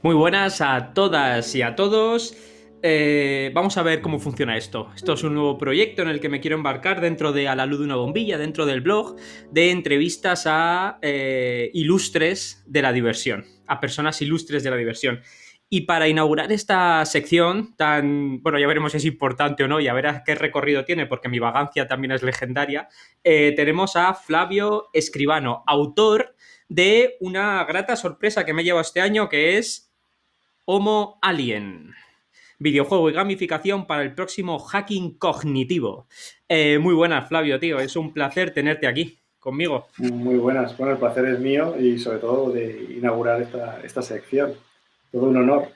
Muy buenas a todas y a todos. Vamos a ver cómo funciona esto. Esto es un nuevo proyecto en el que me quiero embarcar dentro de A la luz de una bombilla, dentro del blog, de entrevistas a ilustres de la diversión, a personas ilustres de la diversión. Y para inaugurar esta sección tan, bueno, ya veremos si es importante o no, y a ver qué recorrido tiene, porque mi vagancia también es legendaria, tenemos a Flavio Escribano, autor de una grata sorpresa que me he llevado este año, que es Homo Alien, videojuego y gamificación para el próximo hacking cognitivo. Muy buenas, Flavio, tío. Es un placer tenerte aquí conmigo. Muy buenas. Bueno, el placer es mío y sobre todo de inaugurar esta sección. Todo un honor.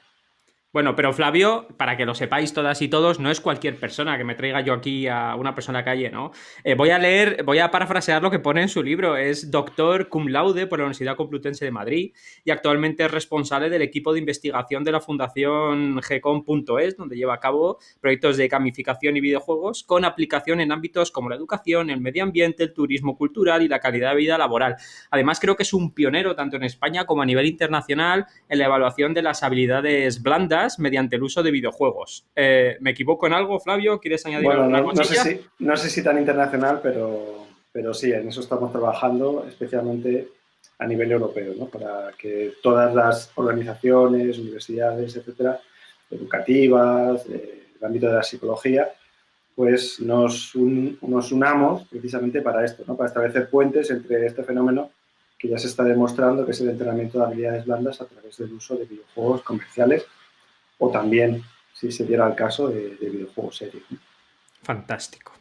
Bueno, pero Flavio, para que lo sepáis todas y todos, no es cualquier persona que me traiga yo aquí a una persona a la calle, ¿no? Voy a parafrasear lo que pone en su libro. Es doctor cum laude por la Universidad Complutense de Madrid y actualmente es responsable del equipo de investigación de la Fundación gcom.es, donde lleva a cabo proyectos de gamificación y videojuegos con aplicación en ámbitos como la educación, el medio ambiente, el turismo cultural y la calidad de vida laboral. Además, creo que es un pionero tanto en España como a nivel internacional en la evaluación de las habilidades blandas mediante el uso de videojuegos. ¿Me equivoco en algo, Flavio? ¿Quieres añadir Bueno, alguna no sé cosilla? si tan internacional, pero sí, en eso estamos trabajando, especialmente a nivel europeo, ¿no? Para que todas las organizaciones, universidades, etcétera, educativas, el ámbito de la psicología, pues nos unamos precisamente para esto, ¿no? Para establecer puentes entre este fenómeno que ya se está demostrando, que es el entrenamiento de habilidades blandas a través del uso de videojuegos comerciales o también, si se diera el caso, de videojuegos serios, ¿no? Fantástico.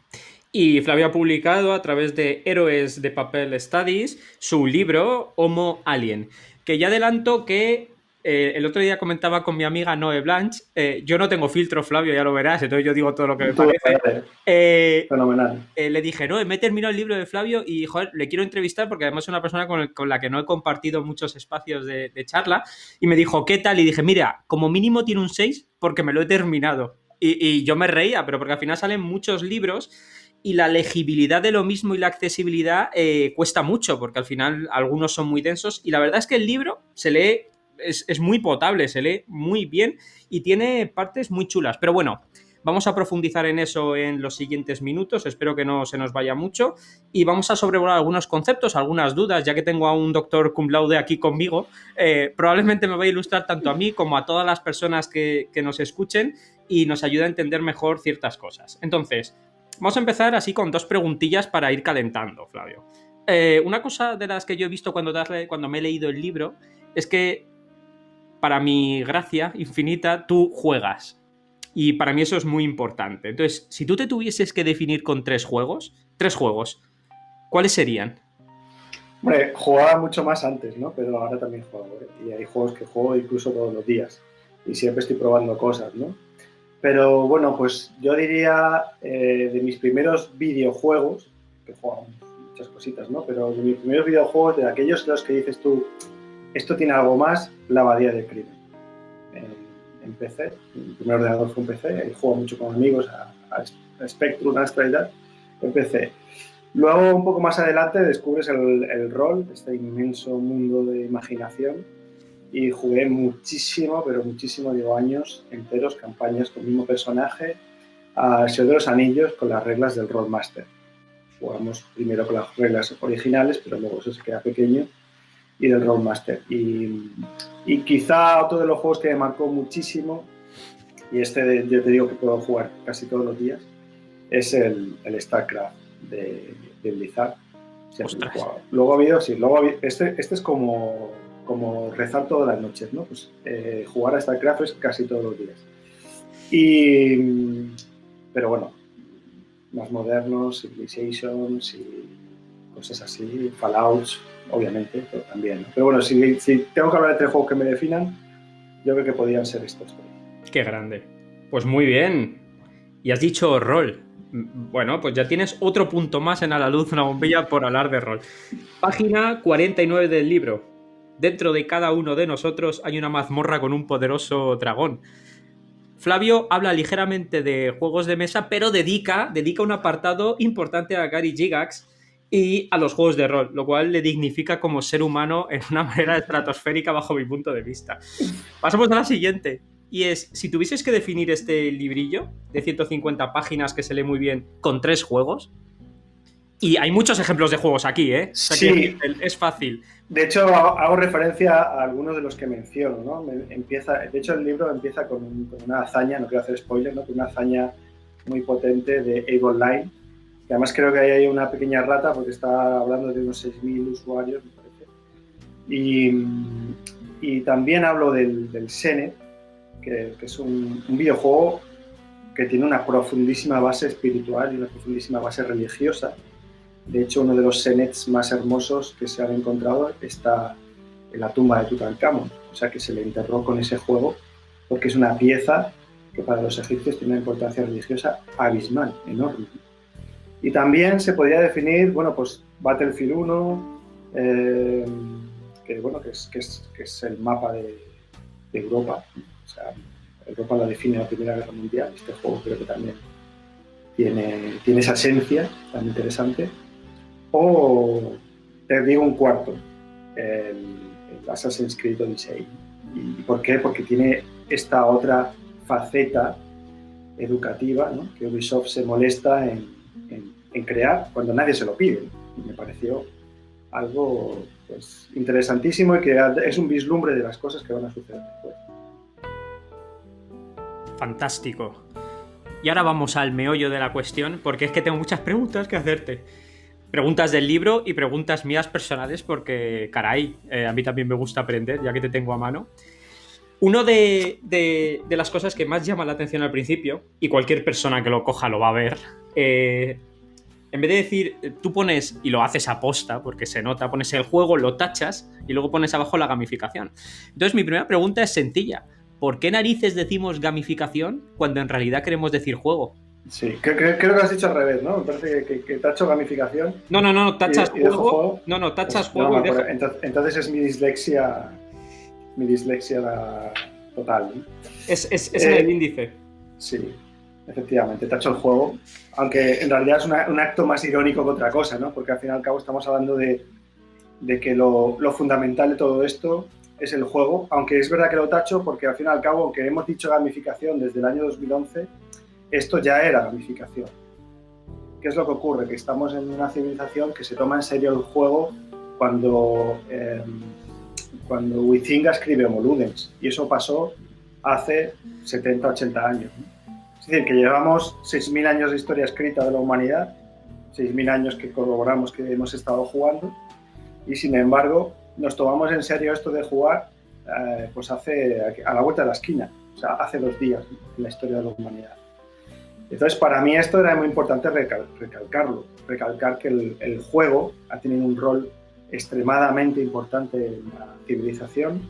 Y Flavio ha publicado a través de Héroes de Papel Studies su libro Homo Alien, que ya adelanto que el otro día comentaba con mi amiga Noé Blanche, yo no tengo filtro, Flavio, ya lo verás, entonces yo digo todo lo que me Todo parece. Eh, fenomenal. Le dije, no, me he terminado el libro de Flavio y, joder, le quiero entrevistar porque además es una persona con la que no he compartido muchos espacios de charla y me dijo, ¿qué tal? Y dije, mira, como mínimo tiene un 6 porque me lo he terminado. Y yo me reía, pero porque al final salen muchos libros y la legibilidad de lo mismo y la accesibilidad cuesta mucho porque al final algunos son muy densos y la verdad es que el libro se lee, es muy potable, se lee muy bien y tiene partes muy chulas. Pero bueno, vamos a profundizar en eso en los siguientes minutos, espero que no se nos vaya mucho y vamos a sobrevolar algunos conceptos, algunas dudas, ya que tengo a un doctor cum laude aquí conmigo, probablemente me va a ilustrar tanto a mí como a todas las personas que nos escuchen y nos ayuda a entender mejor ciertas cosas. Entonces, vamos a empezar así con dos preguntillas para ir calentando, Flavio. Una cosa de las que yo he visto cuando me he leído el libro es que, para mi gracia infinita, tú juegas. Y para mí eso es muy importante. Entonces, si tú te tuvieses que definir con tres juegos, ¿cuáles serían? Hombre, jugaba mucho más antes, ¿no? Pero ahora también juego, ¿eh? Y hay juegos que juego incluso todos los días. Y siempre estoy probando cosas, ¿no? Pero bueno, pues yo diría de mis primeros videojuegos, que he jugado muchas cositas, ¿no? Pero de mis primeros videojuegos, de aquellos de los que dices tú, esto tiene algo más, la abadía del crimen. En PC, mi primer ordenador fue un PC, y juego mucho con amigos a Spectrum, a Astra y tal, en PC. Luego, un poco más adelante, descubres el rol, este inmenso mundo de imaginación, y jugué muchísimo, pero muchísimo, digo, años enteros, campañas con el mismo personaje, a Señor de los Anillos con las reglas del Rollmaster. Jugamos primero con las reglas originales, pero luego eso se queda pequeño, y del Rollmaster. Y quizá otro de los juegos que me marcó muchísimo, y este yo te digo que puedo jugar casi todos los días, es el StarCraft de Blizzard. Siempre lo he Ostras. jugado. Luego ha habido, sí, este es como rezar todas las noches, ¿no? Pues jugar a StarCraft es casi todos los días. Y, pero bueno, más modernos, Civilizations y cosas así, Fallouts, obviamente, pero también, ¿no? Pero bueno, si tengo que hablar de tres juegos que me definan, yo creo que podrían ser estos tres. Qué grande. Pues muy bien. Y has dicho rol. Bueno, pues ya tienes otro punto más en A la luz de una bombilla por hablar de rol. Página 49 del libro. Dentro de cada uno de nosotros hay una mazmorra con un poderoso dragón. Flavio habla ligeramente de juegos de mesa, pero dedica un apartado importante a Gary Gygax y a los juegos de rol, lo cual le dignifica como ser humano en una manera estratosférica bajo mi punto de vista. Pasamos a la siguiente, y es, si tuvieses que definir este librillo de 150 páginas que se lee muy bien con 3 juegos, y hay muchos ejemplos de juegos aquí, ¿eh? O sea, Sí. es fácil. De hecho, hago referencia a algunos de los que menciono, ¿no? De hecho, el libro empieza con una hazaña, no quiero hacer spoiler, ¿no? Con una hazaña muy potente de Abe Online, que además creo que ahí hay una pequeña rata porque está hablando de unos 6.000 usuarios, me parece. Y también hablo del Senet, que es un videojuego que tiene una profundísima base espiritual y una profundísima base religiosa. De hecho, uno de los Senets más hermosos que se han encontrado está en la tumba de Tutankamón, o sea que se le enterró con ese juego porque es una pieza que para los egipcios tiene una importancia religiosa abismal, enorme. Y también se podría definir, bueno, pues Battlefield 1, que es el mapa de Europa. O sea, Europa lo define la Primera Guerra Mundial. Este juego creo que también tiene esa esencia tan interesante. O te digo un cuarto, el Assassin's Creed Odyssey. ¿Y por qué? Porque tiene esta otra faceta educativa, ¿no? Que Ubisoft se molesta en crear cuando nadie se lo pide. Y me pareció algo pues, interesantísimo y que es un vislumbre de las cosas que van a suceder después. Fantástico. Y ahora vamos al meollo de la cuestión, porque es que tengo muchas preguntas que hacerte. Preguntas del libro y preguntas mías personales, porque, caray, a mí también me gusta aprender, ya que te tengo a mano. Una de las cosas que más llama la atención al principio, y cualquier persona que lo coja lo va a ver, en vez de decir, tú pones, y lo haces a posta, porque se nota, pones el juego, lo tachas, y luego pones abajo la gamificación. Entonces mi primera pregunta es sencilla. ¿Por qué narices decimos gamificación cuando en realidad queremos decir juego? Sí, creo que lo has dicho al revés, ¿no? Me parece que tacho gamificación. No, tachas y dejo juego. No, tachas pues, juego no, y dejas. entonces es mi dislexia total, ¿no? Es en el índice. Sí, efectivamente, tacho el juego, aunque en realidad es un acto más irónico que otra cosa, ¿no? Porque al fin y al cabo estamos hablando de que lo fundamental de todo esto es el juego, aunque es verdad que lo tacho porque al fin y al cabo, aunque hemos dicho gamificación desde el año 2011, esto ya era gamificación. ¿Qué es lo que ocurre? Que estamos en una civilización que se toma en serio el juego cuando Huizinga escribe Homo Ludens, y eso pasó hace 70, 80 años. Es decir, que llevamos 6.000 años de historia escrita de la humanidad, 6.000 años que corroboramos que hemos estado jugando, y sin embargo nos tomamos en serio esto de jugar pues hace a la vuelta de la esquina, o sea, hace 2 días, ¿no? En la historia de la humanidad. Entonces, para mí esto era muy importante recalcar que el juego ha tenido un rol extremadamente importante en la civilización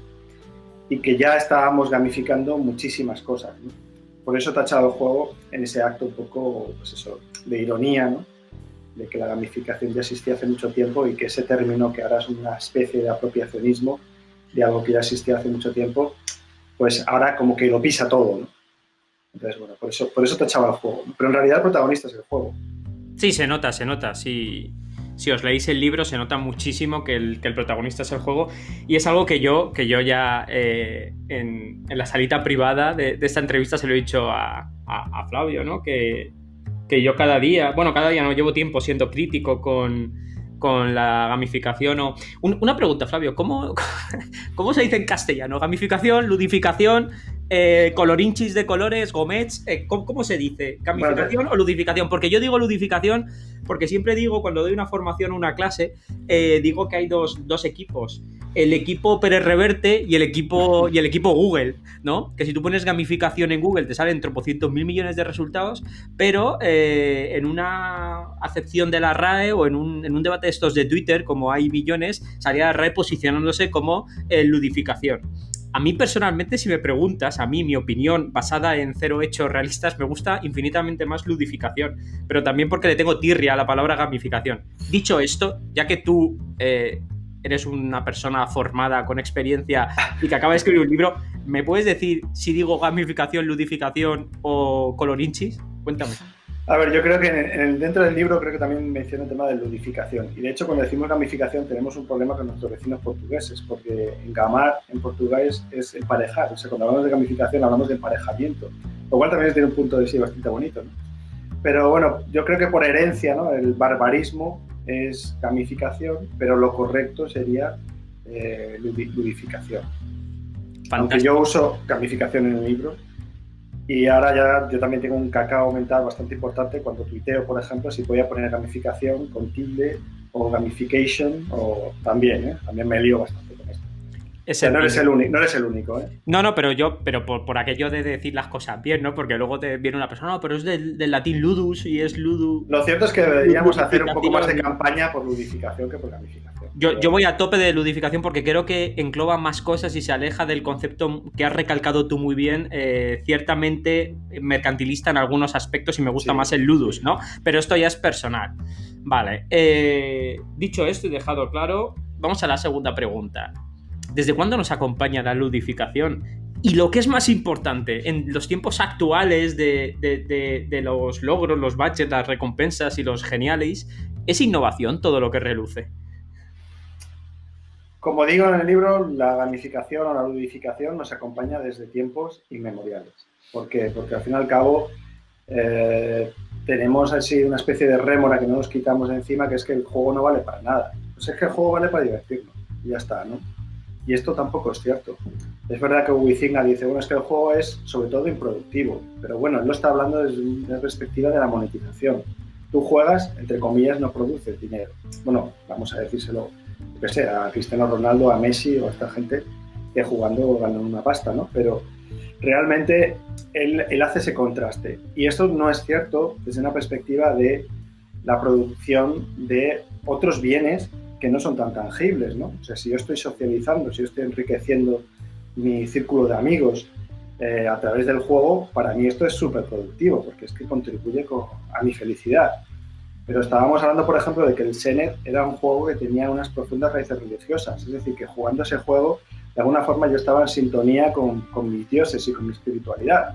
y que ya estábamos gamificando muchísimas cosas, ¿no? Por eso he tachado el juego en ese acto un poco, pues eso, de ironía, ¿no? De que la gamificación ya existía hace mucho tiempo y que ese término, que ahora es una especie de apropiacionismo de algo que ya existía hace mucho tiempo, pues ahora como que lo pisa todo, ¿no? Entonces, bueno, por eso tachaba el juego. Pero en realidad el protagonista es el juego. Sí, se nota. Si os leéis el libro, se nota muchísimo que el protagonista es el juego. Y es algo que yo ya en la salita privada de esta entrevista se lo he dicho a Flavio, ¿no? Que yo cada día no, llevo tiempo siendo crítico con la gamificación. Una pregunta, Flavio, ¿cómo se dice en castellano? ¿Gamificación, ludificación, colorinchis de colores, gomets? ¿Cómo se dice? ¿Gamificación o ludificación? Porque yo digo ludificación porque siempre digo, cuando doy una formación o una clase, digo que hay dos equipos. El equipo Pérez Reverte y el equipo Google, ¿no? Que si tú pones gamificación en Google te salen tropocientos mil millones de resultados, pero en una acepción de la RAE o en un debate de estos de Twitter, como hay millones, salía la RAE posicionándose como ludificación. A mí personalmente, si me preguntas, a mí mi opinión basada en 0 hechos realistas, me gusta infinitamente más ludificación, pero también porque le tengo tirria a la palabra gamificación. Dicho esto, ya que tú eres una persona formada, con experiencia y que acaba de escribir un libro, ¿me puedes decir si digo gamificación, ludificación o colorinchis? Cuéntame. A ver, yo creo que dentro del libro creo que también menciona el tema de ludificación. Y de hecho, cuando decimos gamificación tenemos un problema con nuestros vecinos portugueses, porque gamar en portugués es emparejar. O sea, cuando hablamos de gamificación hablamos de emparejamiento, lo cual también tiene un punto de sí bastante bonito, ¿no? Pero bueno, yo creo que por herencia, ¿no? El barbarismo es gamificación, pero lo correcto sería ludificación. Fantástico. Aunque yo uso gamificación en el libro, y ahora ya yo también tengo un cacao mental bastante importante cuando tuiteo, por ejemplo, si voy a poner gamificación con tilde o gamification, o también me lío bastante con esto. O sea, no eres el único, ¿eh? No, pero por aquello de decir las cosas bien, ¿no? Porque luego te viene una persona, no, pero es del latín ludus y es ludu. Lo cierto es que deberíamos hacer un poco más de campaña por ludificación que por gamificación. Yo voy a tope de ludificación porque creo que engloba más cosas y se aleja del concepto que has recalcado tú muy bien, ciertamente mercantilista en algunos aspectos y me gusta más el ludus, ¿no? Pero esto ya es personal. Vale, dicho esto y dejado claro, vamos a la segunda pregunta. ¿Desde cuándo nos acompaña la ludificación? Y lo que es más importante, en los tiempos actuales de los logros, los badges, las recompensas y los geniales, ¿es innovación todo lo que reluce? Como digo en el libro, la gamificación o la ludificación nos acompaña desde tiempos inmemoriales. ¿Por qué? Porque al fin y al cabo tenemos así una especie de rémora que no nos quitamos de encima, que es que el juego no vale para nada. Pues es que el juego vale para divertirnos y ya está, ¿no? Y esto tampoco es cierto. Es verdad que Wicigna dice, bueno, es que el juego es sobre todo improductivo, pero bueno, él lo está hablando desde una perspectiva de la monetización. Tú juegas, entre comillas, no produces dinero. Bueno, vamos a decírselo, yo qué sé, a Cristiano Ronaldo, a Messi o a esta gente que jugando ganan una pasta, ¿no? Pero realmente él hace ese contraste. Y esto no es cierto desde una perspectiva de la producción de otros bienes que no son tan tangibles, ¿no? O sea, si yo estoy socializando, si yo estoy enriqueciendo mi círculo de amigos a través del juego, para mí esto es súper productivo, porque es que contribuye a mi felicidad. Pero estábamos hablando, por ejemplo, de que el Senet era un juego que tenía unas profundas raíces religiosas, es decir, que jugando ese juego, de alguna forma yo estaba en sintonía con mis dioses y con mi espiritualidad.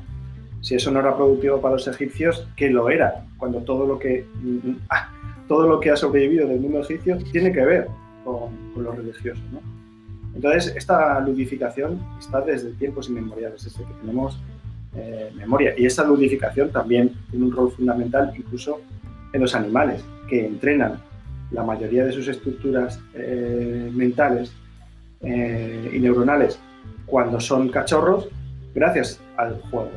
Si eso no era productivo para los egipcios, ¿qué lo era? Cuando todo lo que ha sobrevivido del mundo egipcio tiene que ver con lo religioso, ¿no? Entonces, esta ludificación está desde tiempos inmemoriales, desde que tenemos memoria. Y esa ludificación también tiene un rol fundamental incluso en los animales, que entrenan la mayoría de sus estructuras mentales y neuronales cuando son cachorros gracias al juego.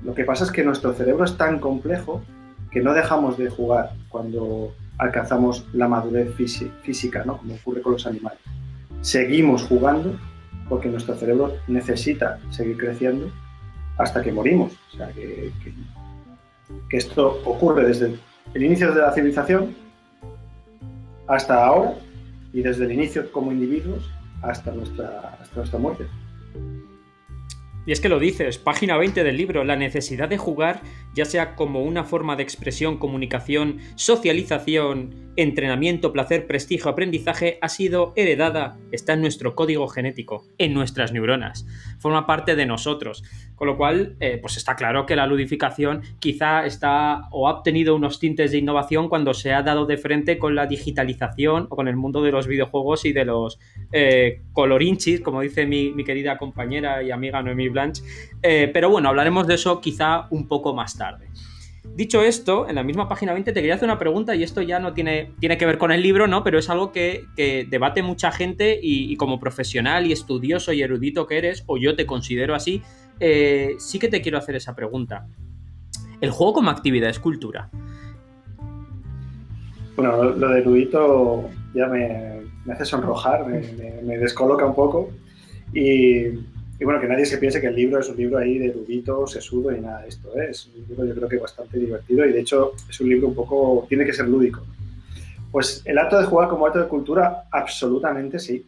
Lo que pasa es que nuestro cerebro es tan complejo que no dejamos de jugar cuando alcanzamos la madurez física, ¿no? Como ocurre con los animales. Seguimos jugando porque nuestro cerebro necesita seguir creciendo hasta que morimos. O sea, que esto ocurre desde el inicio de la civilización hasta ahora y desde el inicio como individuos hasta nuestra muerte. Y es que lo dices, página 20 del libro, la necesidad de jugar, ya sea como una forma de expresión, comunicación, socialización, entrenamiento, placer, prestigio, aprendizaje, ha sido heredada, está en nuestro código genético, en nuestras neuronas, forma parte de nosotros. Con lo cual, pues está claro que la ludificación quizá está o ha obtenido unos tintes de innovación cuando se ha dado de frente con la digitalización o con el mundo de los videojuegos y de los colorinchis, como dice mi querida compañera y amiga Noemí Blanch. Pero bueno, hablaremos de eso quizá un poco más tarde. Dicho esto, en la misma página 20 te quería hacer una pregunta y esto ya no tiene que ver con el libro, ¿no? Pero es algo que debate mucha gente y como profesional y estudioso y erudito que eres, o yo te considero así, sí que te quiero hacer esa pregunta. ¿El juego como actividad es cultura? Bueno, lo de erudito ya me hace sonrojar, me descoloca un poco y bueno, que nadie se piense que el libro es un libro ahí de erudito, sesudo y nada de esto, ¿eh? Es un libro yo creo que bastante divertido y de hecho es un libro un poco, tiene que ser lúdico. Pues el acto de jugar como acto de cultura, absolutamente sí.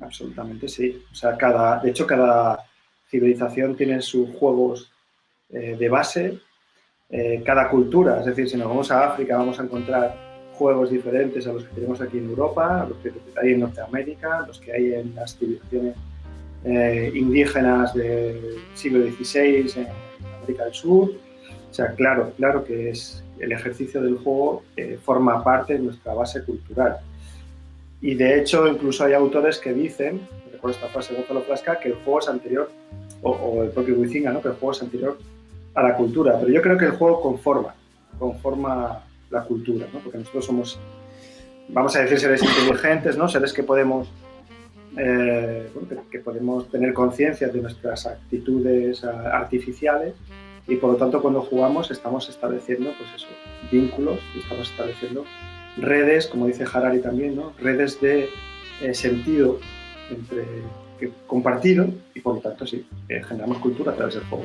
Absolutamente sí. O sea, de hecho cada civilización tiene sus juegos de base, cada cultura, es decir, si nos vamos a África vamos a encontrar juegos diferentes a los que tenemos aquí en Europa, a los que hay en Norteamérica, los que hay en las civilizaciones indígenas del siglo XVI en América del Sur. O sea, claro que es el ejercicio del juego forma parte de nuestra base cultural. Y de hecho, incluso hay autores que dicen, recuerdo esta frase de Gonzalo Flasca, que el juego es anterior, o el propio Huizinga, ¿no? Que el juego es anterior a la cultura. Pero yo creo que el juego conforma la cultura, ¿no? Porque nosotros somos, vamos a decir, seres inteligentes, ¿no? Seres que podemos, que podemos tener conciencia de nuestras actitudes artificiales, y por lo tanto cuando jugamos estamos estableciendo, pues eso, vínculos, y estamos estableciendo redes, como dice Harari también, ¿no? Redes de sentido compartido, y por lo tanto sí, generamos cultura a través del juego.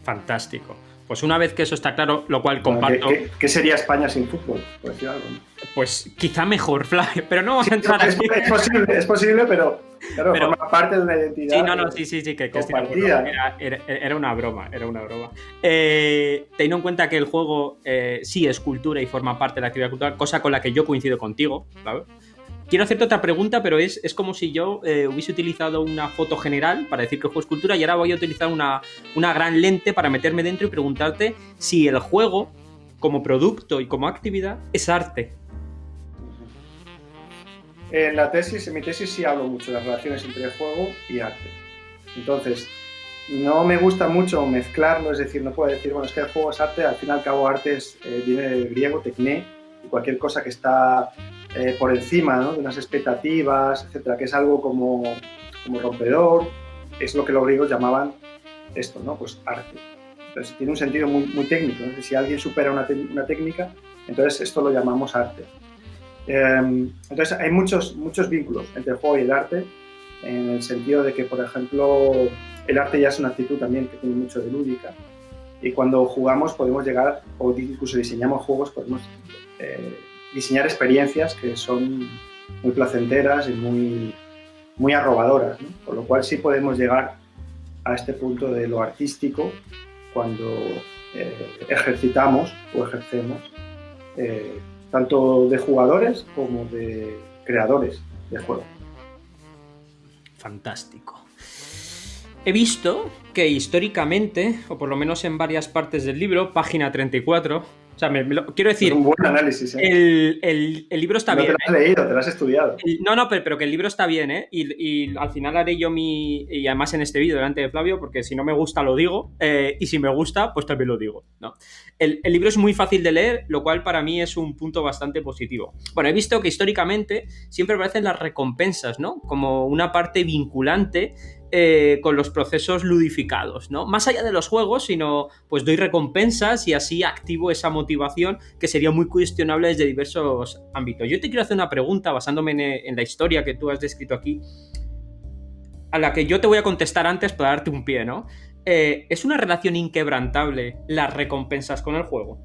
Fantástico. Pues una vez que eso está claro, lo cual comparto... ¿Qué sería España sin fútbol? Por decir algo, ¿no? Pues quizá mejor, Flavio, pero no vamos a entrar aquí. Es posible, pero forma parte de una identidad. Sí, que compartida. Era una broma. Teniendo en cuenta que el juego sí es cultura y forma parte de la actividad cultural, cosa con la que yo coincido contigo, ¿sabes? Quiero hacerte otra pregunta, pero es como si yo hubiese utilizado una foto general para decir que el juego es cultura, y ahora voy a utilizar una gran lente para meterme dentro y preguntarte si el juego, como producto y como actividad, es arte. En mi tesis sí hablo mucho de las relaciones entre el juego y arte. Entonces, no me gusta mucho mezclarlo, es decir, no puedo decir, bueno, es que el juego es arte, al fin y al cabo arte viene del griego, tekné, y cualquier cosa que está por encima, ¿no? De unas expectativas, etcétera, que es algo como rompedor, es lo que los griegos llamaban esto, ¿no? Pues arte. Entonces tiene un sentido muy, muy técnico, ¿no? Si alguien supera una técnica, entonces esto lo llamamos arte. Entonces hay muchos vínculos entre el juego y el arte, en el sentido de que, por ejemplo, el arte ya es una actitud también que tiene mucho de lúdica, y cuando jugamos podemos llegar, o incluso diseñamos juegos, podemos diseñar experiencias que son muy placenteras y muy arrobadoras, ¿no? Con lo cual sí podemos llegar a este punto de lo artístico cuando ejercitamos o ejercemos tanto de jugadores como de creadores de juego. Fantástico. He visto que históricamente, o por lo menos en varias partes del libro, página 34, o sea, quiero decir... Es un buen análisis, ¿eh? El libro está no bien. No te lo has leído, te lo has estudiado. Pero que el libro está bien, ¿eh? Y al final haré yo y además en este vídeo delante de Flavio, porque si no me gusta lo digo, y si me gusta, pues también lo digo, ¿no? El libro es muy fácil de leer, lo cual para mí es un punto bastante positivo. Bueno, he visto que históricamente siempre aparecen las recompensas, ¿no? Como una parte vinculante con los procesos ludificados, ¿no? Más allá de los juegos, sino pues doy recompensas y así activo esa motivación que sería muy cuestionable desde diversos ámbitos. Yo te quiero hacer una pregunta basándome en la historia que tú has descrito aquí, a la que yo te voy a contestar antes para darte un pie, ¿no? ¿Es una relación inquebrantable las recompensas con el juego?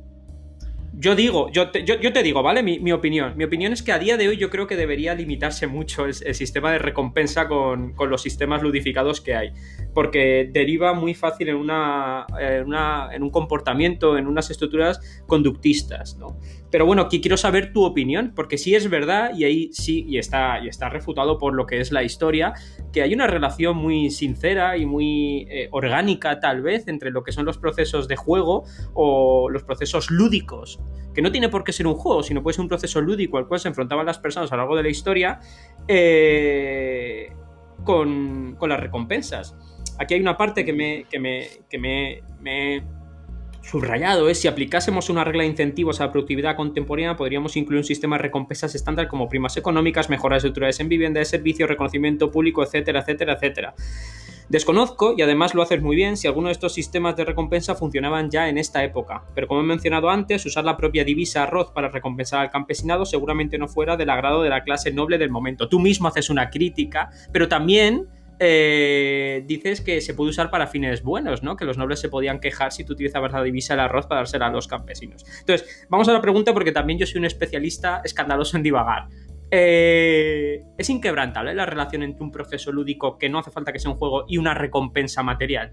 Yo te digo, ¿vale? Mi opinión. Mi opinión es que a día de hoy yo creo que debería limitarse mucho el sistema de recompensa con los sistemas ludificados que hay. Porque deriva muy fácil en un comportamiento, en unas estructuras conductistas, ¿no? Pero bueno, aquí quiero saber tu opinión, porque sí es verdad, y ahí sí, y está refutado por lo que es la historia, que hay una relación muy sincera y muy orgánica, tal vez, entre lo que son los procesos de juego o los procesos lúdicos, que no tiene por qué ser un juego, sino puede ser un proceso lúdico al cual se enfrentaban las personas a lo largo de la historia con las recompensas. Aquí hay una parte que me he subrayado, es si aplicásemos una regla de incentivos a la productividad contemporánea, podríamos incluir un sistema de recompensas estándar como primas económicas, mejoras estructurales en vivienda, de servicio, reconocimiento público, etcétera, etcétera, etcétera. Desconozco, y además lo haces muy bien, si alguno de estos sistemas de recompensa funcionaban ya en esta época, pero como he mencionado antes, usar la propia divisa arroz para recompensar al campesinado seguramente no fuera del agrado de la clase noble del momento. Tú mismo haces una crítica, pero también dices que se puede usar para fines buenos, ¿no? Que los nobles se podían quejar si tú utilizabas la divisa del arroz para dársela a los campesinos. Entonces, vamos a la pregunta, porque también yo soy un especialista escandaloso en divagar. ¿Es inquebrantable la relación entre un proceso lúdico, que no hace falta que sea un juego, y una recompensa material?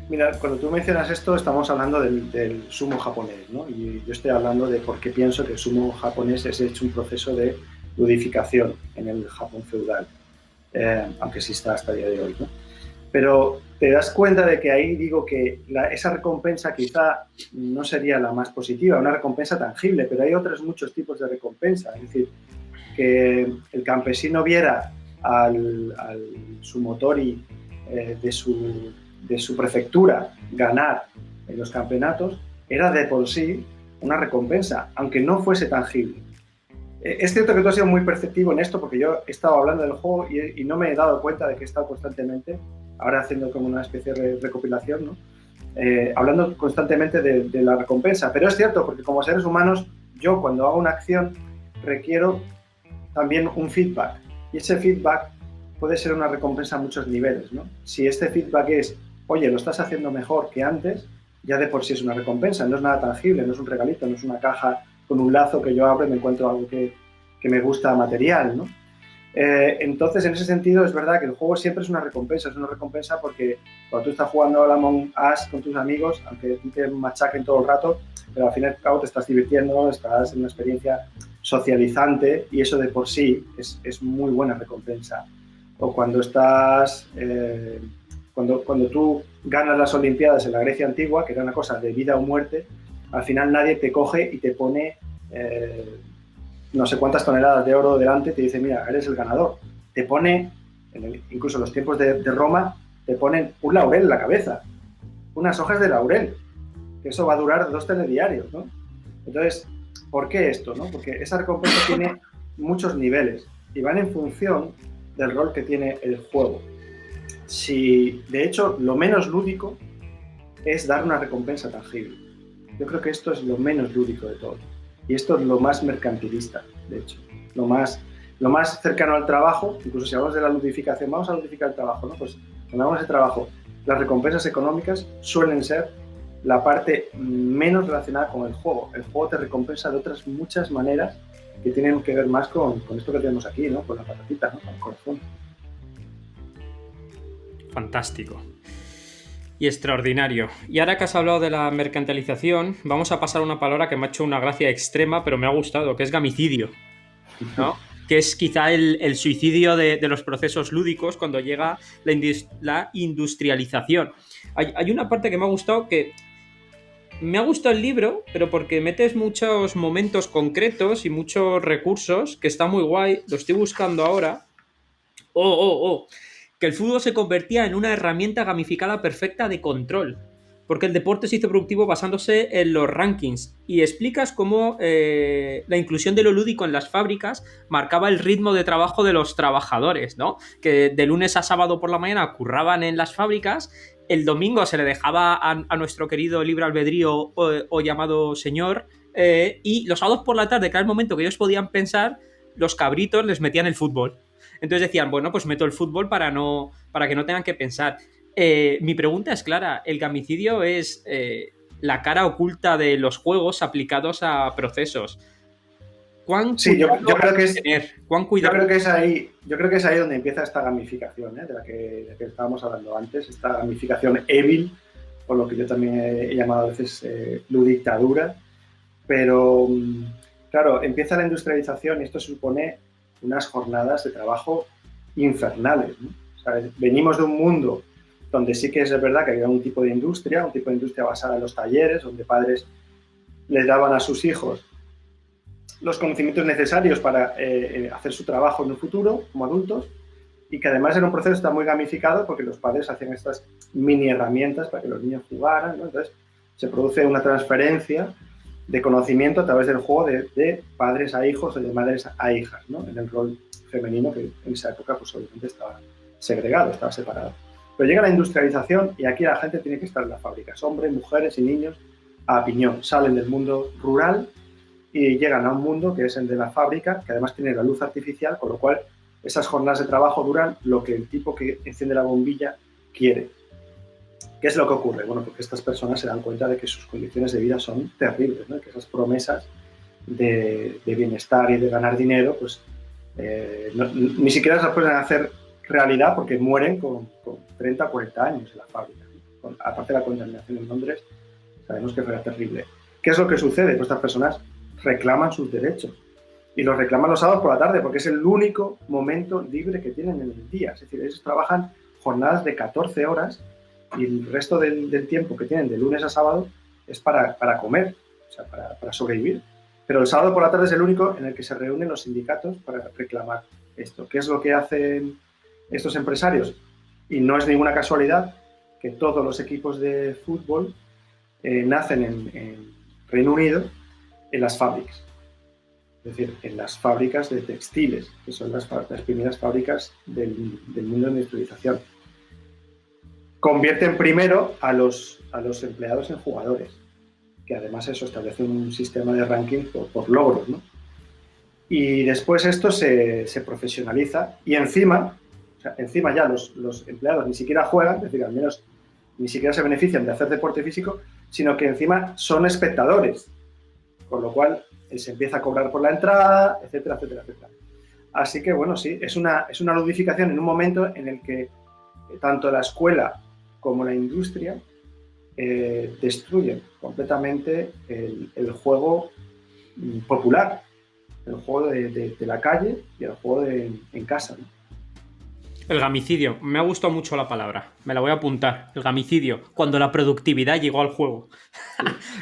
Mira, cuando tú mencionas esto, estamos hablando del sumo japonés, ¿no? Y yo estoy hablando de por qué pienso que el sumo japonés es hecho un proceso de ludificación en el Japón feudal, aunque exista hasta el día de hoy, ¿no? Pero te das cuenta de que ahí digo que esa recompensa quizá no sería la más positiva, una recompensa tangible, pero hay otros muchos tipos de recompensa. Es decir, que el campesino viera al sumotori de su prefectura ganar en los campeonatos, era de por sí una recompensa, aunque no fuese tangible. Es cierto que tú has sido muy perceptivo en esto, porque yo he estado hablando del juego y no me he dado cuenta de que he estado constantemente, ahora haciendo como una especie de recopilación, ¿no? Hablando constantemente de la recompensa. Pero es cierto, porque como seres humanos, yo cuando hago una acción requiero también un feedback. Y ese feedback puede ser una recompensa a muchos niveles, ¿no? Si este feedback es, oye, lo estás haciendo mejor que antes, ya de por sí es una recompensa, no es nada tangible, no es un regalito, no es una caja con un lazo que yo abro y me encuentro algo que me gusta material, ¿no? Entonces, en ese sentido, es verdad que el juego siempre es una recompensa porque cuando tú estás jugando al Among Us con tus amigos, aunque tú te machaquen todo el rato, pero al fin y al cabo te estás divirtiendo, estás en una experiencia socializante y eso de por sí es muy buena recompensa. O cuando estás, cuando tú ganas las Olimpiadas en la Grecia antigua, que era una cosa de vida o muerte, al final nadie te coge y te pone no sé cuántas toneladas de oro delante y te dice, mira, eres el ganador. Te pone, incluso en los tiempos de Roma, te ponen un laurel en la cabeza, unas hojas de laurel, que eso va a durar 2 telediarios, ¿no? Entonces, ¿por qué esto, no? Porque esa recompensa tiene muchos niveles y van en función del rol que tiene el juego. Si, de hecho, lo menos lúdico es dar una recompensa tangible. Yo creo que esto es lo menos lúdico de todo. Y esto es lo más mercantilista, de hecho. Lo más cercano al trabajo, incluso si hablamos de la ludificación, vamos a ludificar el trabajo, ¿no? Pues cuando hablamos de trabajo, las recompensas económicas suelen ser la parte menos relacionada con el juego. El juego te recompensa de otras muchas maneras que tienen que ver más con esto que tenemos aquí, ¿no? Con la patatita, ¿no? Con el corazón. Fantástico. Y extraordinario. Y ahora que has hablado de la mercantilización, vamos a pasar a una palabra que me ha hecho una gracia extrema, pero me ha gustado, que es gamicidio, ¿no? Que es quizá el suicidio de los procesos lúdicos cuando llega la industrialización. Hay una parte que me ha gustado que... Me ha gustado el libro, pero porque metes muchos momentos concretos y muchos recursos, que está muy guay. Lo estoy buscando ahora. Que el fútbol se convertía en una herramienta gamificada perfecta de control, porque el deporte se hizo productivo basándose en los rankings, y explicas cómo la inclusión de lo lúdico en las fábricas marcaba el ritmo de trabajo de los trabajadores, ¿no? Que de lunes a sábado por la mañana curraban en las fábricas, el domingo se le dejaba a nuestro querido libre albedrío o llamado señor, y los sábados por la tarde, que era el momento que ellos podían pensar, los cabritos les metían el fútbol. Entonces decían, bueno, pues meto el fútbol para que no tengan que pensar. Mi pregunta es clara. El gamicidio es la cara oculta de los juegos aplicados a procesos. Sí, yo creo que yo creo que es ahí donde empieza esta gamificación, de la que estábamos hablando antes, esta gamificación evil, por lo que yo también he llamado a veces ludictadura. Pero, claro, empieza la industrialización y esto supone unas jornadas de trabajo infernales, ¿no? O sea, venimos de un mundo donde sí que es verdad que había un tipo de industria basada en los talleres, donde padres les daban a sus hijos los conocimientos necesarios para hacer su trabajo en el futuro como adultos, y que además era un proceso que está muy gamificado porque los padres hacían estas mini herramientas para que los niños jugaran, ¿no? Entonces se produce una transferencia de conocimiento a través del juego de padres a hijos o de madres a hijas, ¿no? En el rol femenino, que en esa época pues obviamente estaba segregado, estaba separado. Pero llega la industrialización y aquí la gente tiene que estar en las fábricas, hombres, mujeres y niños a piñón. Salen del mundo rural y llegan a un mundo que es el de la fábrica, que además tiene la luz artificial, con lo cual esas jornadas de trabajo duran lo que el tipo que enciende la bombilla quiere. ¿Qué es lo que ocurre? Bueno, porque estas personas se dan cuenta de que sus condiciones de vida son terribles, ¿no? Que esas promesas de bienestar y de ganar dinero, pues ni siquiera las pueden hacer realidad porque mueren con 30 o 40 años en la fábrica, ¿no? Aparte de la contaminación en Londres, sabemos que fue terrible. ¿Qué es lo que sucede? Pues estas personas reclaman sus derechos y los reclaman los sábados por la tarde porque es el único momento libre que tienen en el día. Es decir, ellos trabajan jornadas de 14 horas y el resto del tiempo que tienen de lunes a sábado es para comer, o sea, para sobrevivir. Pero el sábado por la tarde es el único en el que se reúnen los sindicatos para reclamar esto. ¿Qué es lo que hacen estos empresarios? Y no es ninguna casualidad que todos los equipos de fútbol nacen en Reino Unido en las fábricas. Es decir, en las fábricas de textiles, que son las primeras fábricas del mundo de la industrialización. Convierten primero a los empleados en jugadores, que además eso establece un sistema de ranking por logros, ¿no? Y después esto se profesionaliza y encima ya los empleados ni siquiera juegan, es decir, al menos ni siquiera se benefician de hacer deporte físico, sino que encima son espectadores, con lo cual se empieza a cobrar por la entrada, etcétera, etcétera, etcétera. Así que, bueno, sí, es una ludificación en un momento en el que tanto la escuela como la industria destruyen completamente el juego popular, el juego de la calle y el juego en casa, ¿no? El gamicidio. Me ha gustado mucho la palabra. Me la voy a apuntar. El gamicidio. Cuando la productividad llegó al juego.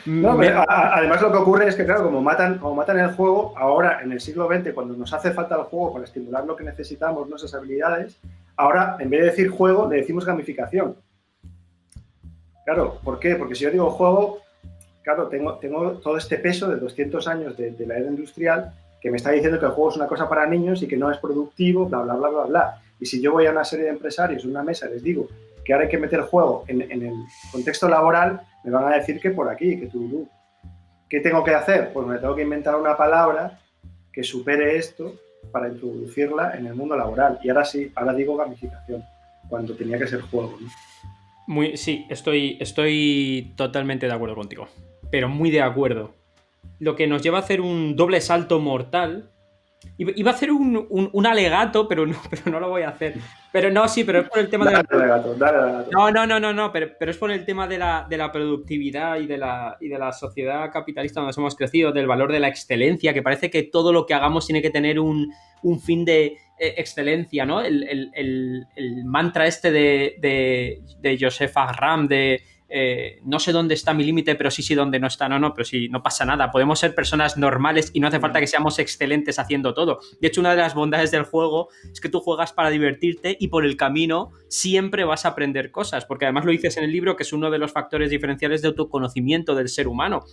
No, pero además lo que ocurre es que, claro, como matan el juego, ahora en el siglo XX, cuando nos hace falta el juego para estimular lo que necesitamos, nuestras habilidades, ahora en vez de decir juego, le decimos gamificación. Claro, ¿por qué? Porque si yo digo juego, claro, tengo todo este peso de 200 años de la era industrial que me está diciendo que el juego es una cosa para niños y que no es productivo, bla, bla, bla, bla, bla. Y si yo voy a una serie de empresarios en una mesa y les digo que ahora hay que meter juego en el contexto laboral, me van a decir que por aquí, que tú. ¿Qué tengo que hacer? Pues me tengo que inventar una palabra que supere esto para introducirla en el mundo laboral. Y ahora sí, ahora digo gamificación, cuando tenía que ser juego, ¿no? Sí, estoy totalmente de acuerdo contigo. Pero muy de acuerdo. Lo que nos lleva a hacer un doble salto mortal. Iba a hacer un alegato, pero no lo voy a hacer. Pero no, sí, pero es por el tema dale alegato. No, pero es por el tema de la productividad y de la sociedad capitalista donde hemos crecido, del valor de la excelencia, que parece que todo lo que hagamos tiene que tener un fin de excelencia, ¿no? El mantra este de Joseph Agram de no sé dónde está mi límite, pero sí dónde no está. No, pero sí, no pasa nada. Podemos ser personas normales y no hace falta que seamos excelentes haciendo todo. De hecho, una de las bondades del juego es que tú juegas para divertirte y por el camino siempre vas a aprender cosas, porque además lo dices en el libro que es uno de los factores diferenciales de autoconocimiento del ser humano.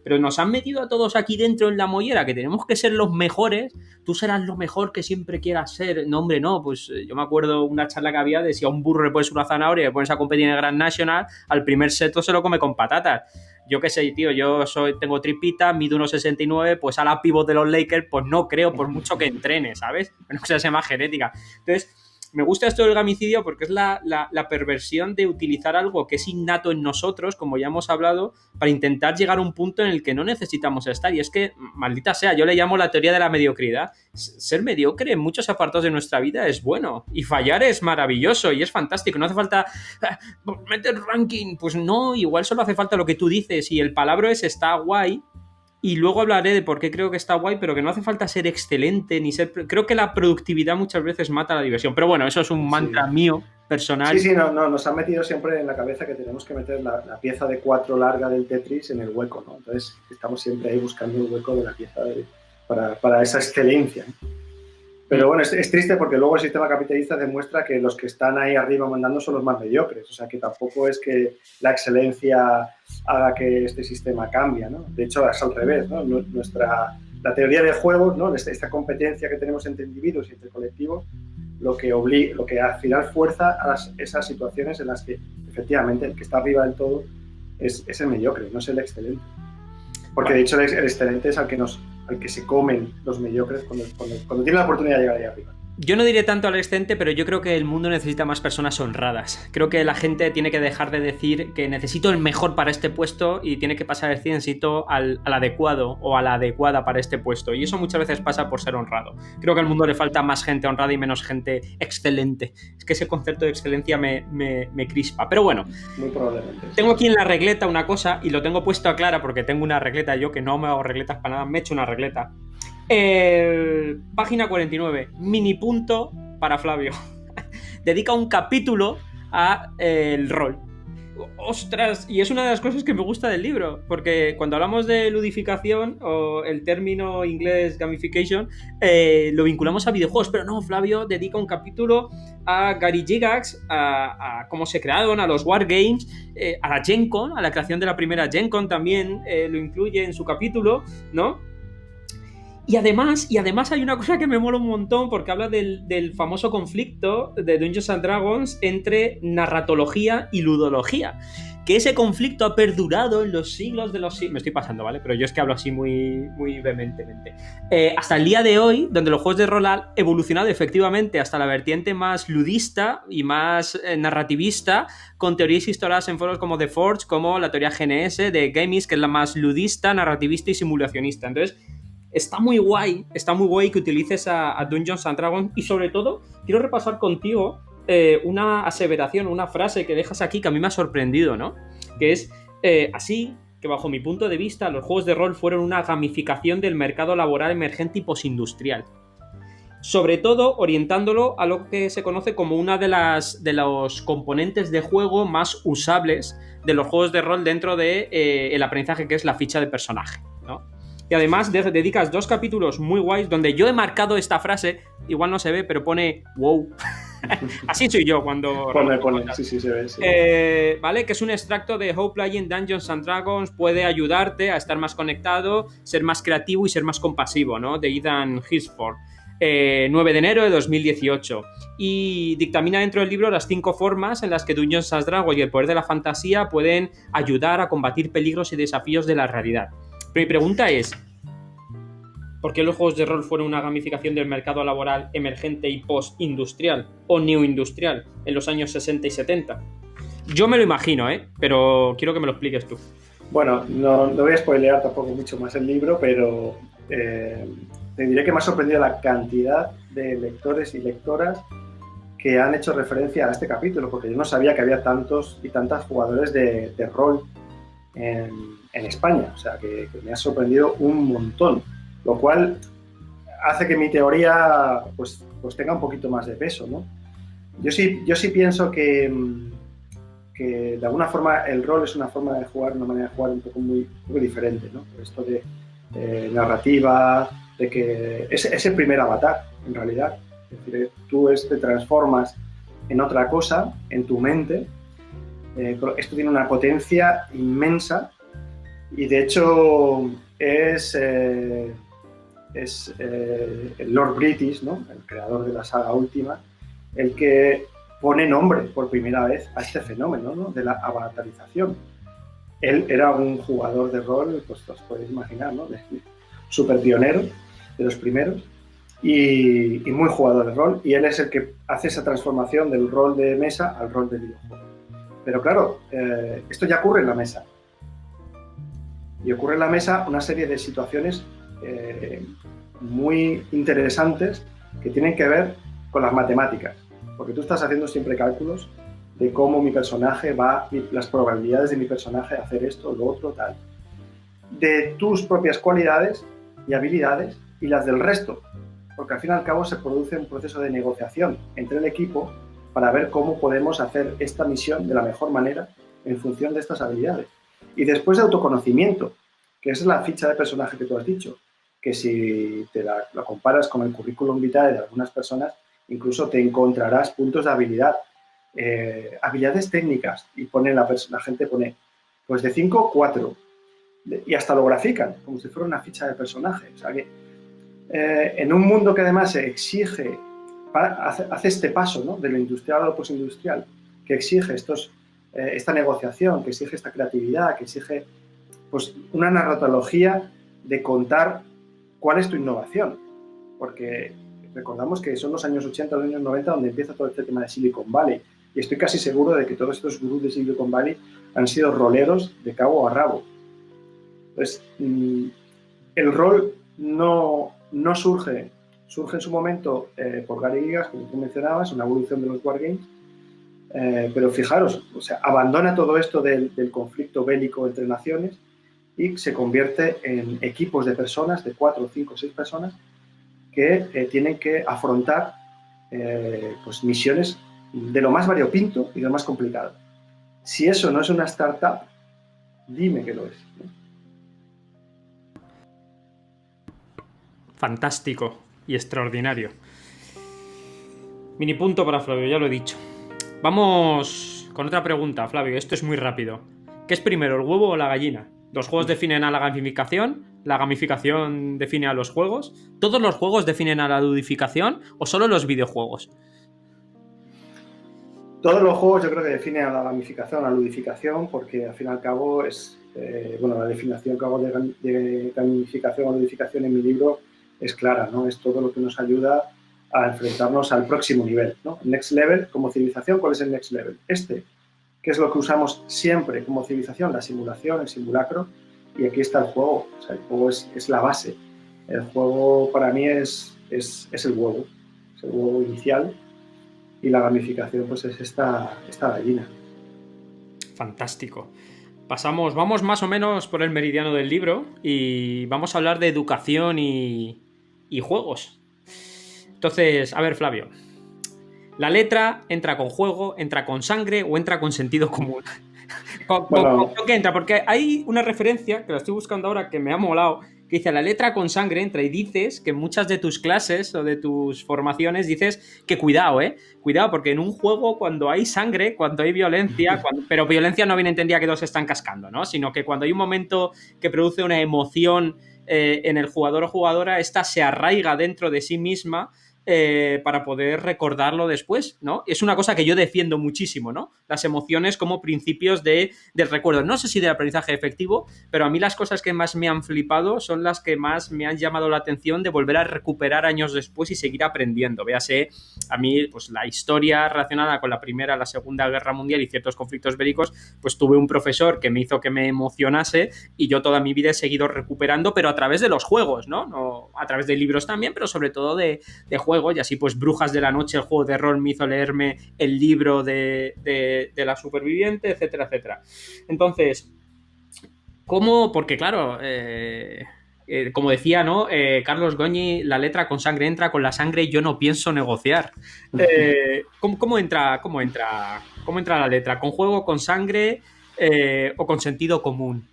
Pero nos han metido a todos aquí dentro en la mollera, que tenemos que ser los mejores. Tú serás lo mejor que siempre quieras ser. No, hombre, no. Pues yo me acuerdo una charla que había de si a un burro le pones una zanahoria y le pones a competir en el Grand National, al primer seto se lo come con patatas. Yo qué sé, tío, tengo tripita, mido 1,69, pues a la pivot de los Lakers, pues no creo, por mucho que entrene, ¿sabes? No se llama genética. Entonces, me gusta esto del gamicidio porque es la perversión de utilizar algo que es innato en nosotros, como ya hemos hablado, para intentar llegar a un punto en el que no necesitamos estar. Y es que, maldita sea, yo le llamo la teoría de la mediocridad. Ser mediocre en muchos apartados de nuestra vida es bueno. Y fallar es maravilloso y es fantástico. No hace falta meter ranking. Pues no, igual solo hace falta lo que tú dices. Y el palabra está guay. Y luego hablaré de por qué creo que está guay, pero que no hace falta ser excelente ni ser... Creo que la productividad muchas veces mata la diversión. Pero bueno, eso es un mantra mío, personal. Sí, no, nos han metido siempre en la cabeza que tenemos que meter la pieza de 4 larga del Tetris en el hueco, ¿no? Entonces estamos siempre ahí buscando el hueco de la pieza para esa excelencia, ¿no? Pero bueno, es triste porque luego el sistema capitalista demuestra que los que están ahí arriba mandando son los más mediocres. O sea, que tampoco es que la excelencia haga que este sistema cambie, ¿no? De hecho, es al revés, ¿no? La teoría de juegos, ¿no? Esta competencia que tenemos entre individuos y entre colectivos, lo que al final fuerza a esas situaciones en las que, efectivamente, el que está arriba del todo es el mediocre, no es el excelente. Porque, de hecho, el excelente es al que se comen los mediocres cuando tienen la oportunidad de llegar ahí arriba. Yo no diré tanto al excelente, pero yo creo que el mundo necesita más personas honradas. Creo que la gente tiene que dejar de decir que necesito el mejor para este puesto y tiene que pasar a decir necesito al adecuado o a la adecuada para este puesto. Y eso muchas veces pasa por ser honrado. Creo que al mundo le falta más gente honrada y menos gente excelente. Es que ese concepto de excelencia me crispa. Pero bueno, muy probablemente. Tengo aquí en la regleta una cosa y lo tengo puesto a clara porque tengo una regleta. Yo que no me hago regletas para nada, me he hecho una regleta. Página 49, mini punto para Flavio. dedica un capítulo a el rol. ¡Ostras! Y es una de las cosas que me gusta del libro, porque cuando hablamos de ludificación o el término inglés gamification, lo vinculamos a videojuegos, pero no, Flavio dedica un capítulo a Gary Gygax, a cómo se crearon, a los Wargames, a la Gen Con, a la creación de la primera Gen Con también lo incluye en su capítulo, ¿no? Y además hay una cosa que me mola un montón porque habla del famoso conflicto de Dungeons and Dragons entre narratología y ludología. Que ese conflicto ha perdurado en los siglos de los siglos. Me estoy pasando, ¿vale? Pero yo es que hablo así muy vehementemente. Hasta el día de hoy, donde los juegos de rol han evolucionado efectivamente hasta la vertiente más ludista y más narrativista, con teorías instauradas en foros como The Forge, como la teoría GNS de Gamis, que es la más ludista, narrativista y simulacionista. Entonces, está muy guay que utilices a Dungeons and Dragons y sobre todo quiero repasar contigo una aseveración, una frase que dejas aquí que a mí me ha sorprendido, ¿no? Que es así que bajo mi punto de vista los juegos de rol fueron una gamificación del mercado laboral emergente y posindustrial. Sobre todo orientándolo a lo que se conoce como una de los componentes de juego más usables de los juegos de rol dentro de el aprendizaje, que es la ficha de personaje, ¿no? Y además dedicas 2 capítulos muy guays donde yo he marcado esta frase, igual no se ve, pero pone wow. Así soy yo cuando... Pone, sí, se ve. Sí. ¿Vale? Que es un extracto de How Playing Dungeons and Dragons puede ayudarte a estar más conectado, ser más creativo y ser más compasivo, ¿no? De Ethan Hisford. 9 de enero de 2018. Y dictamina dentro del libro las 5 formas en las que Dungeons and Dragons y el poder de la fantasía pueden ayudar a combatir peligros y desafíos de la realidad. Pero mi pregunta es, ¿por qué los juegos de rol fueron una gamificación del mercado laboral emergente y post-industrial o neoindustrial en los años 60 y 70? Yo me lo imagino, pero quiero que me lo expliques tú. Bueno, no voy a spoilear tampoco mucho más el libro, pero te diré que me ha sorprendido la cantidad de lectores y lectoras que han hecho referencia a este capítulo, porque yo no sabía que había tantos y tantas jugadores de rol en España, o sea que me ha sorprendido un montón, lo cual hace que mi teoría pues tenga un poquito más de peso, ¿no? Yo sí pienso que de alguna forma el rol es una forma de jugar, una manera de jugar un poco muy diferente, ¿no? Esto de narrativa, de que es el primer avatar, en realidad. Es decir, tú te transformas en otra cosa, en tu mente. Esto tiene una potencia inmensa y de hecho es el Lord British, ¿no? El creador de la saga última, el que pone nombre por primera vez a este fenómeno, ¿no? De la avatarización. Él era un jugador de rol, pues os podéis imaginar, ¿no? Súper pionero, de los primeros, y muy jugador de rol, y él es el que hace esa transformación del rol de mesa al rol de videojuego. Pero claro, esto ya ocurre en la mesa. Y ocurre en la mesa una serie de situaciones muy interesantes que tienen que ver con las matemáticas. Porque tú estás haciendo siempre cálculos de cómo mi personaje va, las probabilidades de mi personaje de hacer esto, lo otro, tal. De tus propias cualidades y habilidades y las del resto. Porque al fin y al cabo se produce un proceso de negociación entre el equipo para ver cómo podemos hacer esta misión de la mejor manera en función de estas habilidades. Y después de autoconocimiento, que es la ficha de personaje que tú has dicho, que si te la comparas con el currículum vitae de algunas personas, incluso te encontrarás puntos de habilidad, habilidades técnicas, y la gente pone, pues de 5, 4, y hasta lo grafican, como si fuera una ficha de personaje. O sea que en un mundo que además se exige, hace este paso, ¿no? De lo industrial a lo postindustrial, que exige esta negociación, que exige esta creatividad, que exige pues, una narratología de contar cuál es tu innovación. Porque recordamos que son los años 80, los años 90 donde empieza todo este tema de Silicon Valley. Y estoy casi seguro de que todos estos gurús de Silicon Valley han sido roleros de cabo a rabo. Entonces, el rol no surge en su momento por Gary Gygax, como tú mencionabas, una evolución de los Wargames, pero fijaros, o sea, abandona todo esto del conflicto bélico entre naciones y se convierte en equipos de personas, de 4, 5, 6 personas, que tienen que afrontar pues, misiones de lo más variopinto y de lo más complicado. Si eso no es una startup, dime que lo es, ¿no? Fantástico y extraordinario. Mini punto para Flavio, ya lo he dicho. Vamos con otra pregunta, Flavio. Esto es muy rápido. ¿Qué es primero, el huevo o la gallina? ¿Los juegos definen a la gamificación define a los juegos? ¿Todos los juegos definen a la ludificación o solo los videojuegos? Todos los juegos yo creo que definen a la gamificación, a la ludificación, porque al fin y al cabo es, la definición que hago de gamificación o ludificación en mi libro es clara, ¿no? Es todo lo que nos ayuda a enfrentarnos al próximo nivel, ¿no? Next level, como civilización, ¿cuál es el next level? Que es lo que usamos siempre como civilización, la simulación, el simulacro, y aquí está el juego. O sea, el juego es la base. El juego para mí es el huevo inicial, y la gamificación pues es esta gallina. Fantástico. Vamos más o menos por el meridiano del libro y vamos a hablar de educación y juegos. Entonces, a ver, Flavio, ¿la letra entra con juego, entra con sangre o entra con sentido común? ¿Con qué entra? Porque hay una referencia, que la estoy buscando ahora, que me ha molado, que dice, la letra con sangre entra, y dices que en muchas de tus clases o de tus formaciones dices que cuidado, cuidado, porque en un juego cuando hay sangre, cuando hay violencia, pero violencia no viene entendida que dos se están cascando, ¿no? Sino que cuando hay un momento que produce una emoción en el jugador o jugadora, esta se arraiga dentro de sí misma para poder recordarlo después, ¿no? Es una cosa que yo defiendo muchísimo, ¿no? Las emociones como principios del recuerdo. No sé si de aprendizaje efectivo, pero a mí las cosas que más me han flipado son las que más me han llamado la atención de volver a recuperar años después y seguir aprendiendo. Véase, a mí, pues la historia relacionada con la Primera, la Segunda Guerra Mundial y ciertos conflictos bélicos, pues tuve un profesor que me hizo que me emocionase y yo toda mi vida he seguido recuperando, pero a través de los juegos, ¿no? A través de libros también, pero sobre todo de juegos. Y así pues Brujas de la Noche, el juego de rol, me hizo leerme el libro de la superviviente, etcétera, etcétera. Entonces, ¿cómo? Porque claro, como decía, ¿no? Carlos Goñi, la letra con sangre entra, con la sangre yo no pienso negociar. ¿Cómo entra la letra? ¿Con juego, con sangre o con sentido común?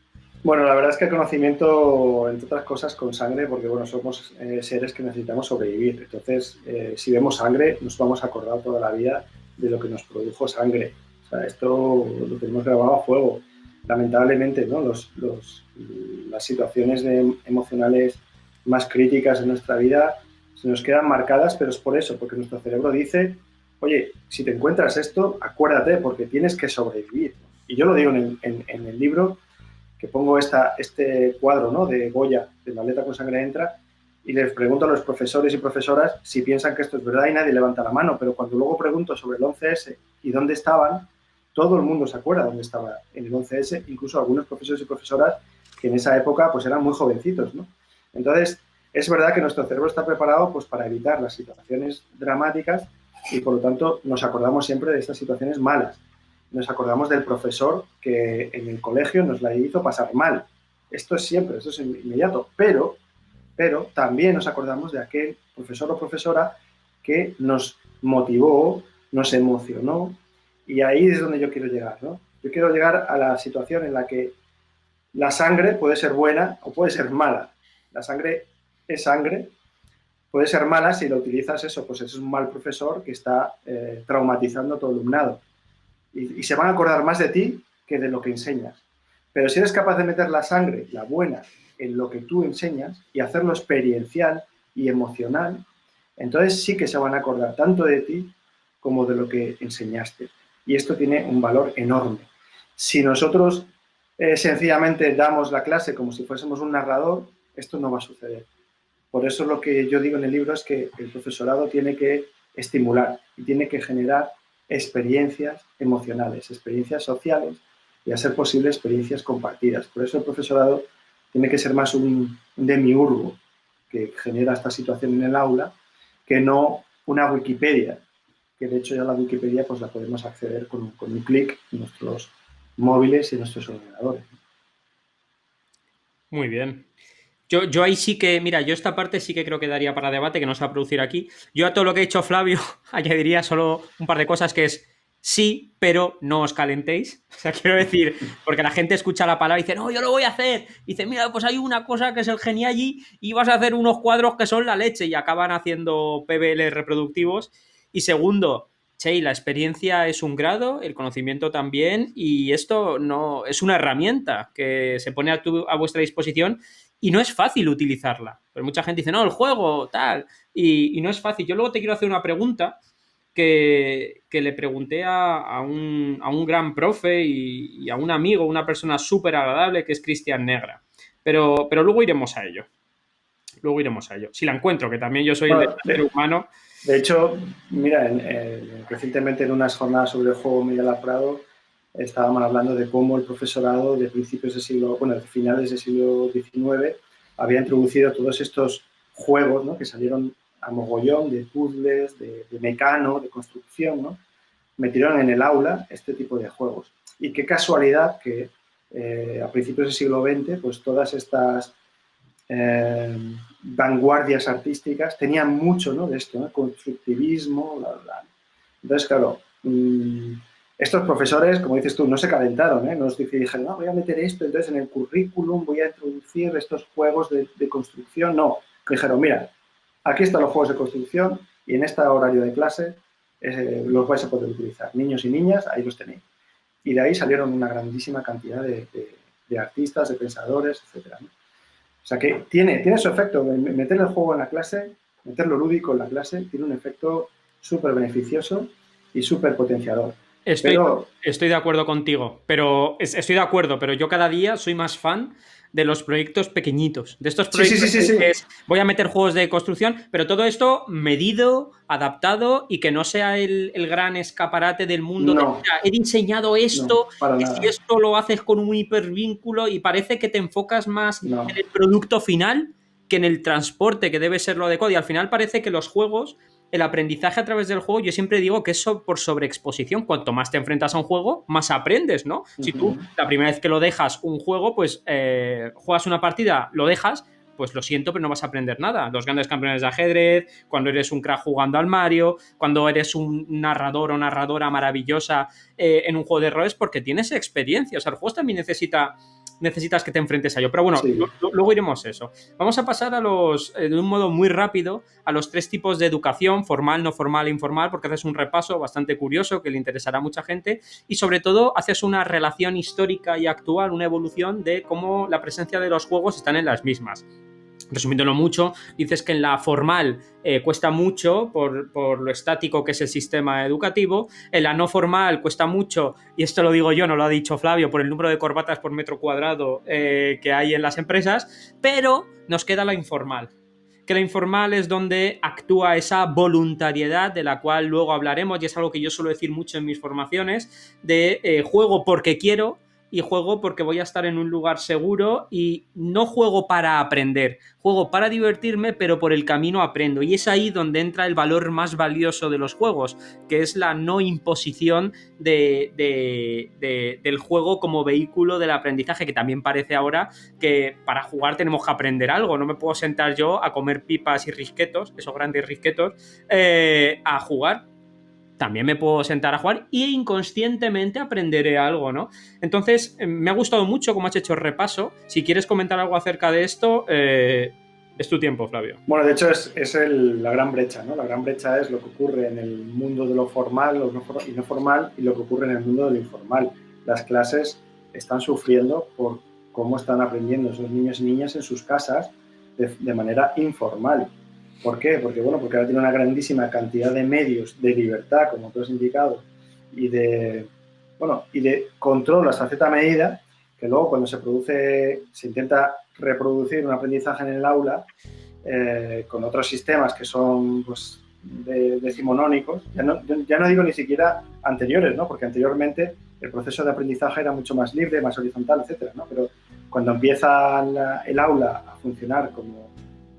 Bueno, la verdad es que el conocimiento, entre otras cosas, con sangre, porque bueno, somos seres que necesitamos sobrevivir. Entonces, si vemos sangre, nos vamos a acordar toda la vida de lo que nos produjo sangre. O sea, esto lo tenemos grabado a fuego. Lamentablemente, ¿no? Las situaciones emocionales más críticas de nuestra vida se nos quedan marcadas, pero es por eso, porque nuestro cerebro dice, oye, si te encuentras esto, acuérdate, porque tienes que sobrevivir. Y yo lo digo en el libro, que pongo este cuadro, ¿no? De Goya, de la letra con sangre entra, y les pregunto a los profesores y profesoras si piensan que esto es verdad y nadie levanta la mano, pero cuando luego pregunto sobre el 11S y dónde estaban, todo el mundo se acuerda dónde estaba en el 11S, incluso algunos profesores y profesoras que en esa época pues eran muy jovencitos, ¿no? Entonces, es verdad que nuestro cerebro está preparado pues para evitar las situaciones dramáticas y por lo tanto nos acordamos siempre de estas situaciones malas. Nos acordamos del profesor que en el colegio nos la hizo pasar mal. Esto es siempre, esto es inmediato, pero también nos acordamos de aquel profesor o profesora que nos motivó, nos emocionó, y ahí es donde yo quiero llegar, ¿no? Yo quiero llegar a la situación en la que la sangre puede ser buena o puede ser mala. La sangre es sangre, puede ser mala si lo utilizas eso, pues es un mal profesor que está traumatizando a tu alumnado. Y se van a acordar más de ti que de lo que enseñas. Pero si eres capaz de meter la sangre, la buena, en lo que tú enseñas y hacerlo experiencial y emocional, entonces sí que se van a acordar tanto de ti como de lo que enseñaste. Y esto tiene un valor enorme. Si nosotros sencillamente damos la clase como si fuésemos un narrador, esto no va a suceder. Por eso lo que yo digo en el libro es que el profesorado tiene que estimular y tiene que generar experiencias emocionales, experiencias sociales y, a ser posible, experiencias compartidas. Por eso el profesorado tiene que ser más un demiurgo que genera esta situación en el aula, que no una Wikipedia, que de hecho ya la Wikipedia pues la podemos acceder con un clic en nuestros móviles y en nuestros ordenadores. Muy bien. Yo ahí sí que, mira, yo esta parte sí que creo que daría para debate, que no se va a producir aquí. Yo a todo lo que ha dicho Flavio añadiría solo un par de cosas, que es sí, pero no os calentéis. O sea, quiero decir, porque la gente escucha la palabra y dice, no, yo lo voy a hacer. Y dice, mira, pues hay una cosa que es el Geniali y vas a hacer unos cuadros que son la leche y acaban haciendo PBL reproductivos. Y segundo, che, la experiencia es un grado, el conocimiento también, y esto no es una herramienta que se pone a vuestra disposición y no es fácil utilizarla. Pero mucha gente dice, no, el juego, tal, y no es fácil. Yo luego te quiero hacer una pregunta que le pregunté a un gran profe y a un amigo, una persona súper agradable, que es Cristian Negra. Pero luego iremos a ello. Luego iremos a ello. Si la encuentro, que también yo soy el Bueno, desastre humano. de hecho, mira, recientemente en unas jornadas sobre el juego Miguel Prado estábamos hablando de cómo el profesorado de principios del siglo, bueno, de finales del siglo XIX había introducido todos estos juegos, ¿no? Que salieron a mogollón de puzzles, de mecano, de construcción, ¿no? Metieron en el aula este tipo de juegos. Y qué casualidad que a principios del siglo XX, pues todas estas vanguardias artísticas tenían mucho, ¿no? De esto, ¿no? Constructivismo, bla, bla. Entonces, claro, estos profesores, como dices tú, no se calentaron, ¿eh? No dijeron, no, voy a meter esto, entonces en el currículum voy a introducir estos juegos de construcción. No, dijeron, mira, aquí están los juegos de construcción y en este horario de clase los vais a poder utilizar. Niños y niñas, ahí los tenéis. Y de ahí salieron una grandísima cantidad de artistas, de pensadores, etcétera, ¿no? O sea que tiene su efecto. Meter el juego en la clase, meterlo lúdico en la clase, tiene un efecto súper beneficioso y súper potenciador. Estoy, Pero estoy de acuerdo contigo, pero estoy de acuerdo, pero yo cada día soy más fan de los proyectos pequeñitos, de estos sí, sí, proyectos sí, sí, sí. que es, voy a meter juegos de construcción, pero todo esto medido, adaptado y que no sea el gran escaparate del mundo de, No, mira, he diseñado no, esto para y si nada. esto lo haces con un hipervínculo y parece que te enfocas más No. en el producto final que en el transporte, que debe ser lo adecuado. Y al final parece que los juegos, el aprendizaje a través del juego, yo siempre digo que es por sobreexposición. Cuanto más te enfrentas a un juego, más aprendes, ¿no? Si tú la primera vez que lo dejas un juego, pues juegas una partida, lo dejas, pues lo siento, pero no vas a aprender nada. Los grandes campeones de ajedrez, cuando eres un crack jugando al Mario, cuando eres un narrador o narradora maravillosa en un juego de roles, porque tienes experiencia. O sea, el juego también necesitas que te enfrentes a ello. Pero bueno, Sí. luego iremos a eso. Vamos a pasar de un modo muy rápido a los 3 tipos de educación, formal, no formal e informal, porque haces un repaso bastante curioso que le interesará a mucha gente y sobre todo haces una relación histórica y actual, una evolución de cómo la presencia de los juegos están en las mismas. Resumiéndolo mucho, dices que en la formal cuesta mucho por lo estático que es el sistema educativo, en la no formal cuesta mucho, y esto lo digo yo, no lo ha dicho Flavio, por el número de corbatas por metro cuadrado que hay en las empresas, pero nos queda la informal. Que la informal es donde actúa esa voluntariedad de la cual luego hablaremos, y es algo que yo suelo decir mucho en mis formaciones, de juego porque quiero y juego porque voy a estar en un lugar seguro y no juego para aprender, juego para divertirme, pero por el camino aprendo. Y es ahí donde entra el valor más valioso de los juegos, que es la no imposición del juego como vehículo del aprendizaje, que también parece ahora que para jugar tenemos que aprender algo. No me puedo sentar yo a comer pipas y risquetos, esos grandes risquetos, a jugar. También me puedo sentar a jugar e inconscientemente aprenderé algo, ¿no? Entonces, me ha gustado mucho cómo has hecho el repaso. Si quieres comentar algo acerca de esto, es tu tiempo, Flavio. Bueno, de hecho es la gran brecha, ¿no? La gran brecha es lo que ocurre en el mundo de lo formal y no formal y lo que ocurre en el mundo de lo informal. Las clases están sufriendo por cómo están aprendiendo esos niños y niñas en sus casas de manera informal. ¿Por qué? Porque ahora tiene una grandísima cantidad de medios de libertad, como tú has indicado, y de control hasta cierta medida, que luego cuando se intenta reproducir un aprendizaje en el aula con otros sistemas que son pues, decimonónicos, ya no digo ni siquiera anteriores, ¿no? Porque anteriormente el proceso de aprendizaje era mucho más libre, más horizontal, etcétera, ¿no? Pero cuando empieza el aula a funcionar como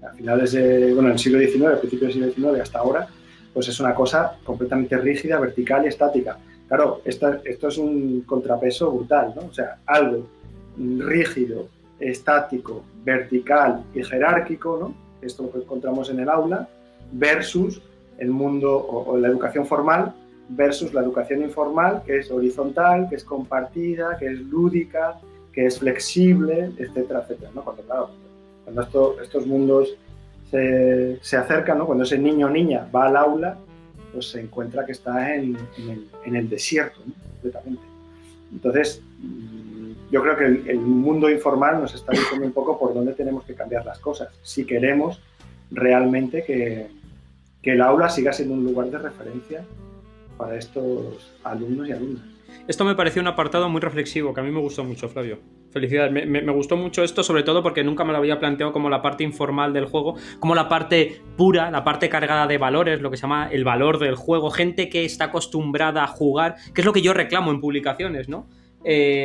a finales del siglo XIX, principios del siglo XIX hasta ahora, pues es una cosa completamente rígida, vertical y estática. Claro, esto es un contrapeso brutal, ¿no? O sea, algo rígido estático, vertical y jerárquico, ¿no? Esto es lo que encontramos en el aula, versus el mundo o la educación formal, versus la educación informal, que es horizontal, que es compartida, que es lúdica, que es flexible, etcétera, etcétera, ¿no? Cuando estos mundos se acercan, ¿no? Cuando ese niño o niña va al aula, pues se encuentra que está en el desierto, ¿no? Completamente. Entonces, yo creo que el mundo informal nos está diciendo un poco por dónde tenemos que cambiar las cosas, si queremos realmente que el aula siga siendo un lugar de referencia para estos alumnos y alumnas. Esto me pareció un apartado muy reflexivo, que a mí me gustó mucho, Flavio. Felicidades, me gustó mucho esto, sobre todo porque nunca me lo había planteado como la parte informal del juego, como la parte pura, la parte cargada de valores, lo que se llama el valor del juego, gente que está acostumbrada a jugar, que es lo que yo reclamo en publicaciones, ¿no?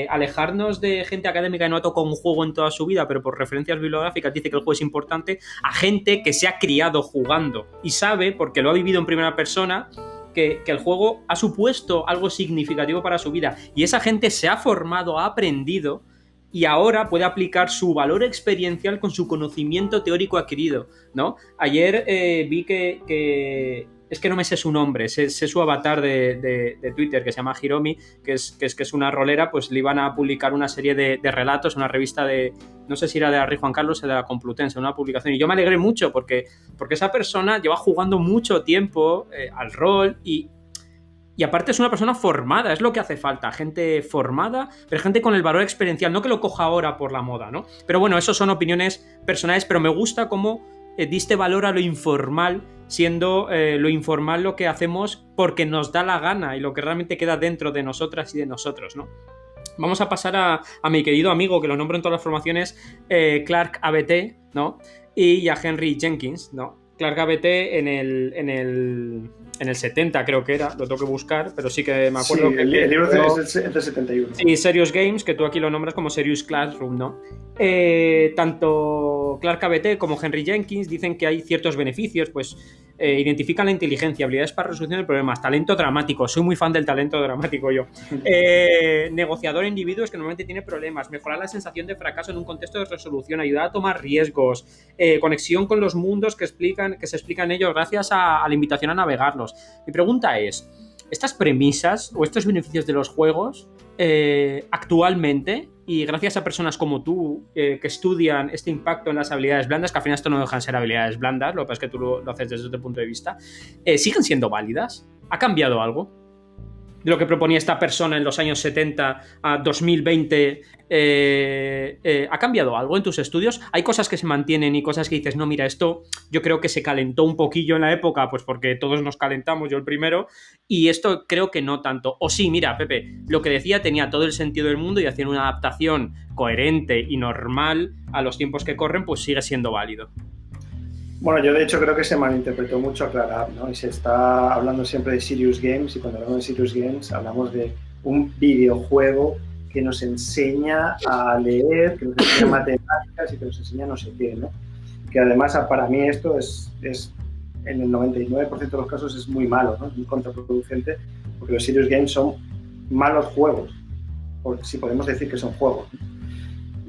Alejarnos de gente académica que no ha tocado un juego en toda su vida, pero por referencias bibliográficas dice que el juego es importante, a gente que se ha criado jugando y sabe, porque lo ha vivido en primera persona, que el juego ha supuesto algo significativo para su vida, y esa gente se ha formado, ha aprendido y ahora puede aplicar su valor experiencial con su conocimiento teórico adquirido, ¿no? Ayer vi que es que no me sé su nombre, sé su avatar de Twitter, que se llama Hiromi, que es una rolera, pues le iban a publicar una serie de relatos, una revista de, no sé si era de la Rey Juan Carlos o de la Complutense, una publicación, y yo me alegré mucho porque esa persona lleva jugando mucho tiempo al rol y aparte es una persona formada, es lo que hace falta, gente formada, pero gente con el valor experiencial, no que lo coja ahora por la moda, ¿no? Pero bueno, eso son opiniones personales, pero me gusta cómo diste valor a lo informal, siendo lo informal lo que hacemos porque nos da la gana y lo que realmente queda dentro de nosotras y de nosotros, ¿no? Vamos a pasar a mi querido amigo, que lo nombro en todas las formaciones, Clark ABT, ¿no? Y a Henry Jenkins, ¿no? Clark ABT en el 70 creo que era, lo tengo que buscar, pero sí que me acuerdo sí, que... el libro es el 71. Sí, Serious Games, que tú aquí lo nombras como Serious Classroom, ¿no? Tanto Clark ABT como Henry Jenkins dicen que hay ciertos beneficios, pues identifican la inteligencia, habilidades para resolución de problemas, talento dramático, soy muy fan del talento dramático yo, negociador individuos que normalmente tiene problemas, mejorar la sensación de fracaso en un contexto de resolución, ayudar a tomar riesgos, conexión con los mundos que se explican ellos gracias a la invitación a navegarlos. Mi pregunta es, ¿estas premisas o estos beneficios de los juegos actualmente, y gracias a personas como tú que estudian este impacto en las habilidades blandas, que al final esto no dejan de ser habilidades blandas, lo que pasa es que tú lo haces desde otro punto de vista, siguen siendo válidas? ¿Ha cambiado algo de lo que proponía esta persona en los años 70 a 2020? ¿Ha cambiado algo en tus estudios? ¿Hay cosas que se mantienen y cosas que dices, no, mira, esto yo creo que se calentó un poquillo en la época, pues porque todos nos calentamos, yo el primero, y esto creo que no tanto? O sí, mira, Pepe, lo que decía tenía todo el sentido del mundo y hacían una adaptación coherente y normal a los tiempos que corren, pues sigue siendo válido. Bueno, yo de hecho creo que se malinterpretó mucho a Clark, ¿no? Y se está hablando siempre de Serious Games, y cuando hablamos de Serious Games hablamos de un videojuego que nos enseña a leer, que nos enseña matemáticas y que nos enseña no sé qué, ¿no? Que además para mí esto es en el 99% de los casos es muy malo, ¿no? Es muy contraproducente, porque los Serious Games son malos juegos, si podemos decir que son juegos, ¿no?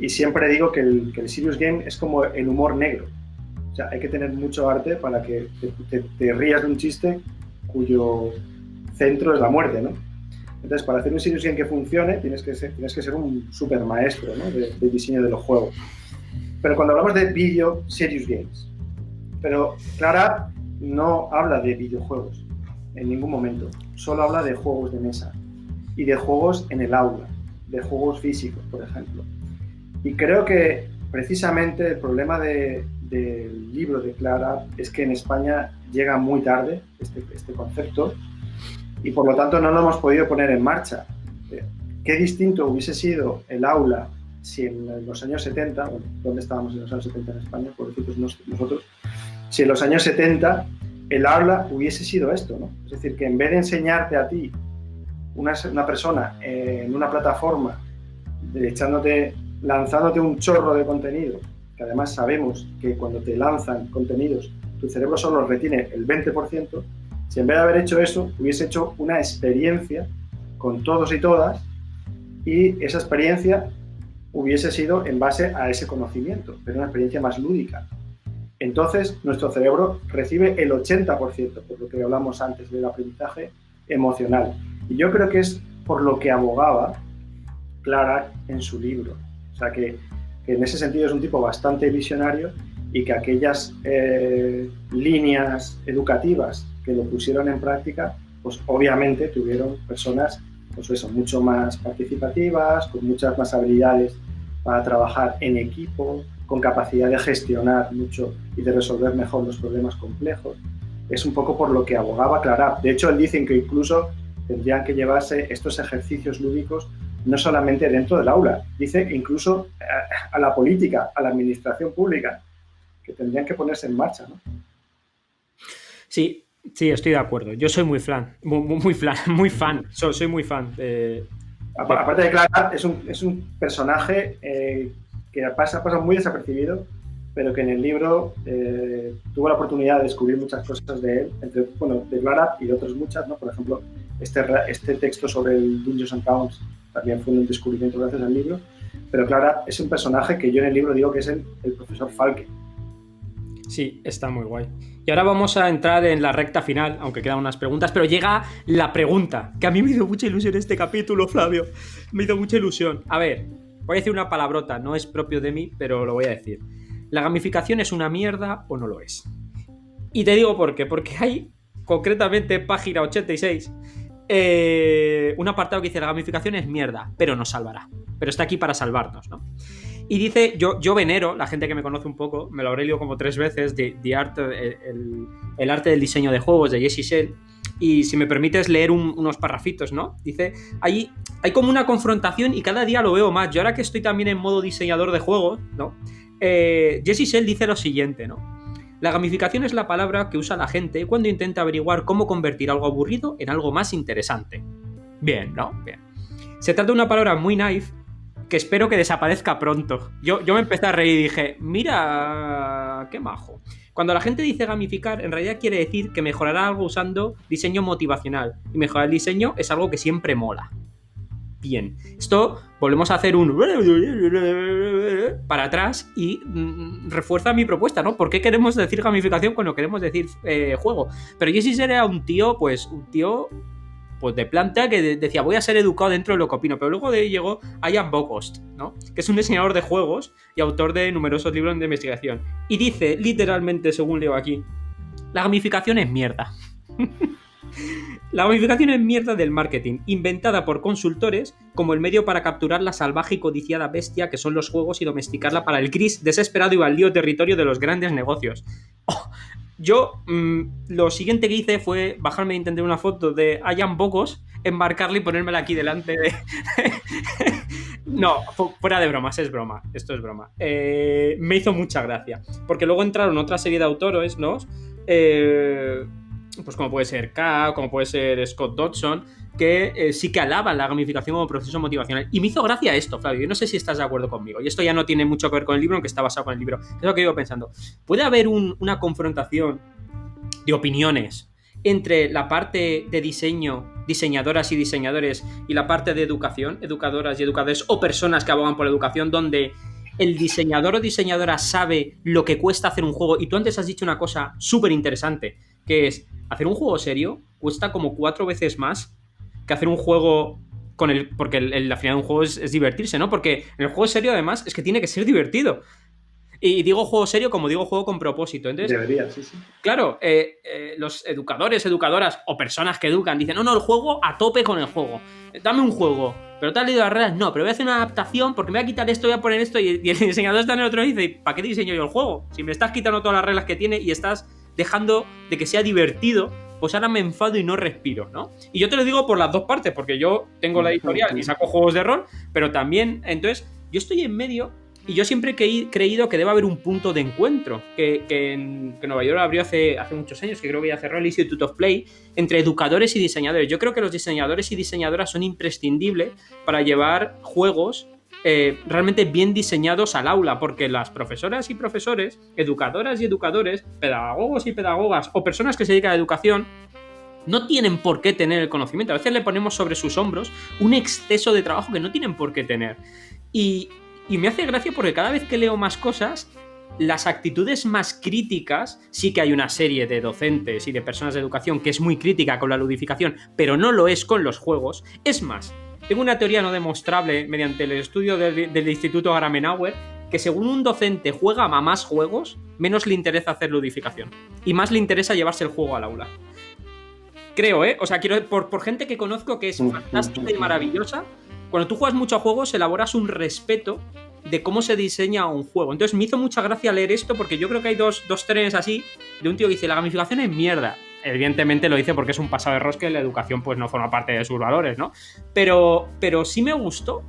Y siempre digo que el Serious Game es como el humor negro. O sea, hay que tener mucho arte para que te rías de un chiste cuyo centro es la muerte, ¿no? Entonces, para hacer un Serious Game que funcione, tienes que ser un super maestro, ¿no? de diseño de los juegos. Pero cuando hablamos de video Serious Games, pero Clara no habla de videojuegos en ningún momento, solo habla de juegos de mesa y de juegos en el aula, de juegos físicos, por ejemplo. Y creo que precisamente el problema del libro de Clara es que en España llega muy tarde este concepto y por lo tanto no lo hemos podido poner en marcha. Qué distinto hubiese sido el aula si en los años 70, bueno, ¿dónde estábamos en los años 70 en España? Pobrecitos nosotros. Si en los años 70 el aula hubiese sido esto, ¿no? Es decir, que en vez de enseñarte a ti una persona en una plataforma lanzándote un chorro de contenido, que además sabemos que cuando te lanzan contenidos tu cerebro solo retiene el 20%, si en vez de haber hecho eso hubiese hecho una experiencia con todos y todas, y esa experiencia hubiese sido en base a ese conocimiento, pero una experiencia más lúdica. Entonces, nuestro cerebro recibe el 80%, por lo que hablamos antes del aprendizaje emocional. Y yo creo que es por lo que abogaba Clara en su libro. O sea, que en ese sentido es un tipo bastante visionario y que aquellas líneas educativas que lo pusieron en práctica, pues obviamente tuvieron personas, pues eso, mucho más participativas, con muchas más habilidades para trabajar en equipo, con capacidad de gestionar mucho y de resolver mejor los problemas complejos. Es un poco por lo que abogaba Clara. De hecho, él dice que incluso tendrían que llevarse estos ejercicios lúdicos no solamente dentro del aula, dice incluso a la política, a la administración pública, que tendrían que ponerse en marcha, ¿no? Sí, estoy de acuerdo. Yo soy muy fan, soy muy fan. Aparte de Clara, es un personaje que pasa muy desapercibido, pero que en el libro tuvo la oportunidad de descubrir muchas cosas de él, de Clara y de otras muchas, ¿no? Por ejemplo, este texto sobre el Dungeons and Dragons también fue un descubrimiento gracias al libro, pero Clara es un personaje que yo en el libro digo que es el profesor Falke. Sí, está muy guay. Y ahora vamos a entrar en la recta final, aunque quedan unas preguntas, pero llega la pregunta, que a mí me hizo mucha ilusión este capítulo, Flavio. Me hizo mucha ilusión. A ver, voy a decir una palabrota, no es propio de mí, pero lo voy a decir. ¿La gamificación es una mierda o no lo es? Y te digo por qué. Porque hay, concretamente, página 86, un apartado que dice: la gamificación es mierda, pero nos salvará. Pero está aquí para salvarnos, ¿no? Y dice, yo venero, la gente que me conoce un poco, me lo habré leído como 3 veces, el arte del diseño de juegos de Jesse Shell. Y si me permites leer unos parrafitos, ¿no? Dice, hay como una confrontación y cada día lo veo más. Yo ahora que estoy también en modo diseñador de juegos, ¿no? Jesse Shell dice lo siguiente, ¿no? La gamificación es la palabra que usa la gente cuando intenta averiguar cómo convertir algo aburrido en algo más interesante. Bien, ¿no? Bien. Se trata de una palabra muy naif que espero que desaparezca pronto. Yo me empecé a reír y dije, mira, qué majo. Cuando la gente dice gamificar, en realidad quiere decir que mejorará algo usando diseño motivacional. Y mejorar el diseño es algo que siempre mola. Bien, esto volvemos a hacer un para atrás y refuerza mi propuesta, ¿no? ¿Por qué queremos decir gamificación cuando queremos decir juego? Pero Jesse era un tío de planta que decía, voy a ser educado dentro de lo que opino, pero luego de ahí llegó Ian Bogost, ¿no? Que es un diseñador de juegos y autor de numerosos libros de investigación. Y dice, literalmente, según leo aquí, la gamificación es mierda. La gamificación es mierda del marketing, inventada por consultores como el medio para capturar la salvaje y codiciada bestia que son los juegos y domesticarla para el gris, desesperado y baldío territorio de los grandes negocios. Yo lo siguiente que hice fue bajarme e intentar una foto de Ian Bogost, enmarcarla y ponérmela aquí delante de... No, fuera de bromas, es broma. Esto es broma. Me hizo mucha gracia. Porque luego entraron otra serie de autores, ¿no? Pues como puede ser K, como puede ser Scott Dodson, que sí que alaban la gamificación como proceso motivacional. Y me hizo gracia esto, Flavio. Yo no sé si estás de acuerdo conmigo. Y esto ya no tiene mucho que ver con el libro, aunque está basado con el libro. Es lo que iba pensando. ¿Puede haber una confrontación de opiniones entre la parte de diseño, diseñadoras y diseñadores, y la parte de educación, educadoras y educadores, o personas que abogan por la educación, donde el diseñador o diseñadora sabe lo que cuesta hacer un juego? Y tú antes has dicho una cosa súper interesante, que es, hacer un juego serio cuesta como 4 veces más que hacer un juego porque la finalidad de un juego es divertirse, ¿no? Porque en el juego serio, además, es que tiene que ser divertido. Y digo juego serio como digo juego con propósito. Entonces, debería, sí. Claro, los educadores, educadoras o personas que educan dicen, no, el juego a tope con el juego. Dame un juego. ¿Pero te has leído las reglas? No, pero voy a hacer una adaptación porque me voy a quitar esto, voy a poner esto. Y el diseñador está en el otro y dice, ¿para qué diseño yo el juego? Si me estás quitando todas las reglas que tiene y estás dejando de que sea divertido, pues ahora me enfado y no respiro, ¿no? Y yo te lo digo por las dos partes, porque yo tengo la editorial y saco juegos de rol, pero también, entonces, yo estoy en medio. Y yo siempre he creído que debe haber un punto de encuentro, que Nueva York abrió hace muchos años, que creo que ya cerró el Institute of Play, entre educadores y diseñadores. Yo creo que los diseñadores y diseñadoras son imprescindibles para llevar juegos realmente bien diseñados al aula, porque las profesoras y profesores, educadoras y educadores, pedagogos y pedagogas, o personas que se dedican a la educación, no tienen por qué tener el conocimiento. A veces le ponemos sobre sus hombros un exceso de trabajo que no tienen por qué tener. Y Y me hace gracia porque cada vez que leo más cosas, las actitudes más críticas, sí que hay una serie de docentes y de personas de educación que es muy crítica con la ludificación, pero no lo es con los juegos. Es más, tengo una teoría no demostrable mediante el estudio del Instituto Gramenauer, que según un docente juega a más juegos, menos le interesa hacer ludificación. Y más le interesa llevarse el juego al aula. Creo, ¿eh? O sea, quiero por gente que conozco que es fantástica y maravillosa. Cuando tú juegas mucho a juegos, elaboras un respeto de cómo se diseña un juego. Entonces me hizo mucha gracia leer esto porque yo creo que hay dos trenes así de un tío que dice la gamificación es mierda. Evidentemente lo dice porque es un pasado de rosca y la educación pues no forma parte de sus valores, ¿no? Pero sí me gustó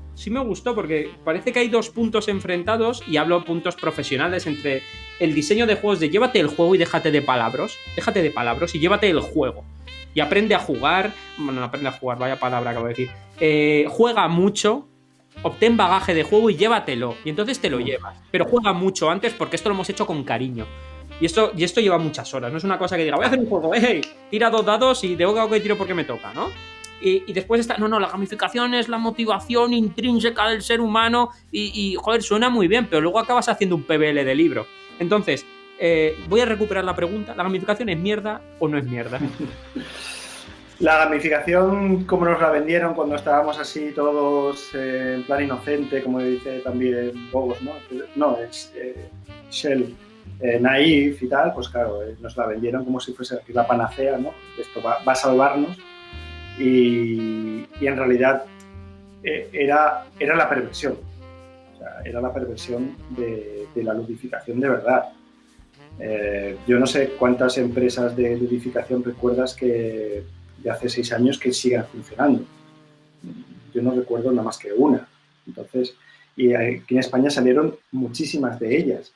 porque parece que hay dos puntos enfrentados y hablo puntos profesionales entre el diseño de juegos de llévate el juego y déjate de palabras y llévate el juego. Y aprende a jugar, bueno, no aprende a jugar, vaya palabra que voy a decir, juega mucho, obtén bagaje de juego y llévatelo, y entonces te lo llevas, pero juega mucho antes porque esto lo hemos hecho con cariño. Y esto lleva muchas horas, no es una cosa que diga, voy a hacer un juego, hey, tira 2 dados y de boca a boca tiro porque me toca, ¿no? Y después está, no, la gamificación es la motivación intrínseca del ser humano y joder, suena muy bien, pero luego acabas haciendo un PBL de libro. Entonces, voy a recuperar la pregunta, ¿la gamificación es mierda o no es mierda? La gamificación, como nos la vendieron cuando estábamos así todos en plan inocente, como dice también Bogos, ¿no? No, es Shell, naif y tal, pues claro, nos la vendieron como si fuese la panacea, ¿no? Esto va a salvarnos y en realidad era la perversión. O sea, era la perversión de la ludificación de verdad. Yo no sé cuántas empresas de ludificación recuerdas que de hace 6 años que sigan funcionando. Yo no recuerdo nada más que una. Entonces, y aquí en España salieron muchísimas de ellas.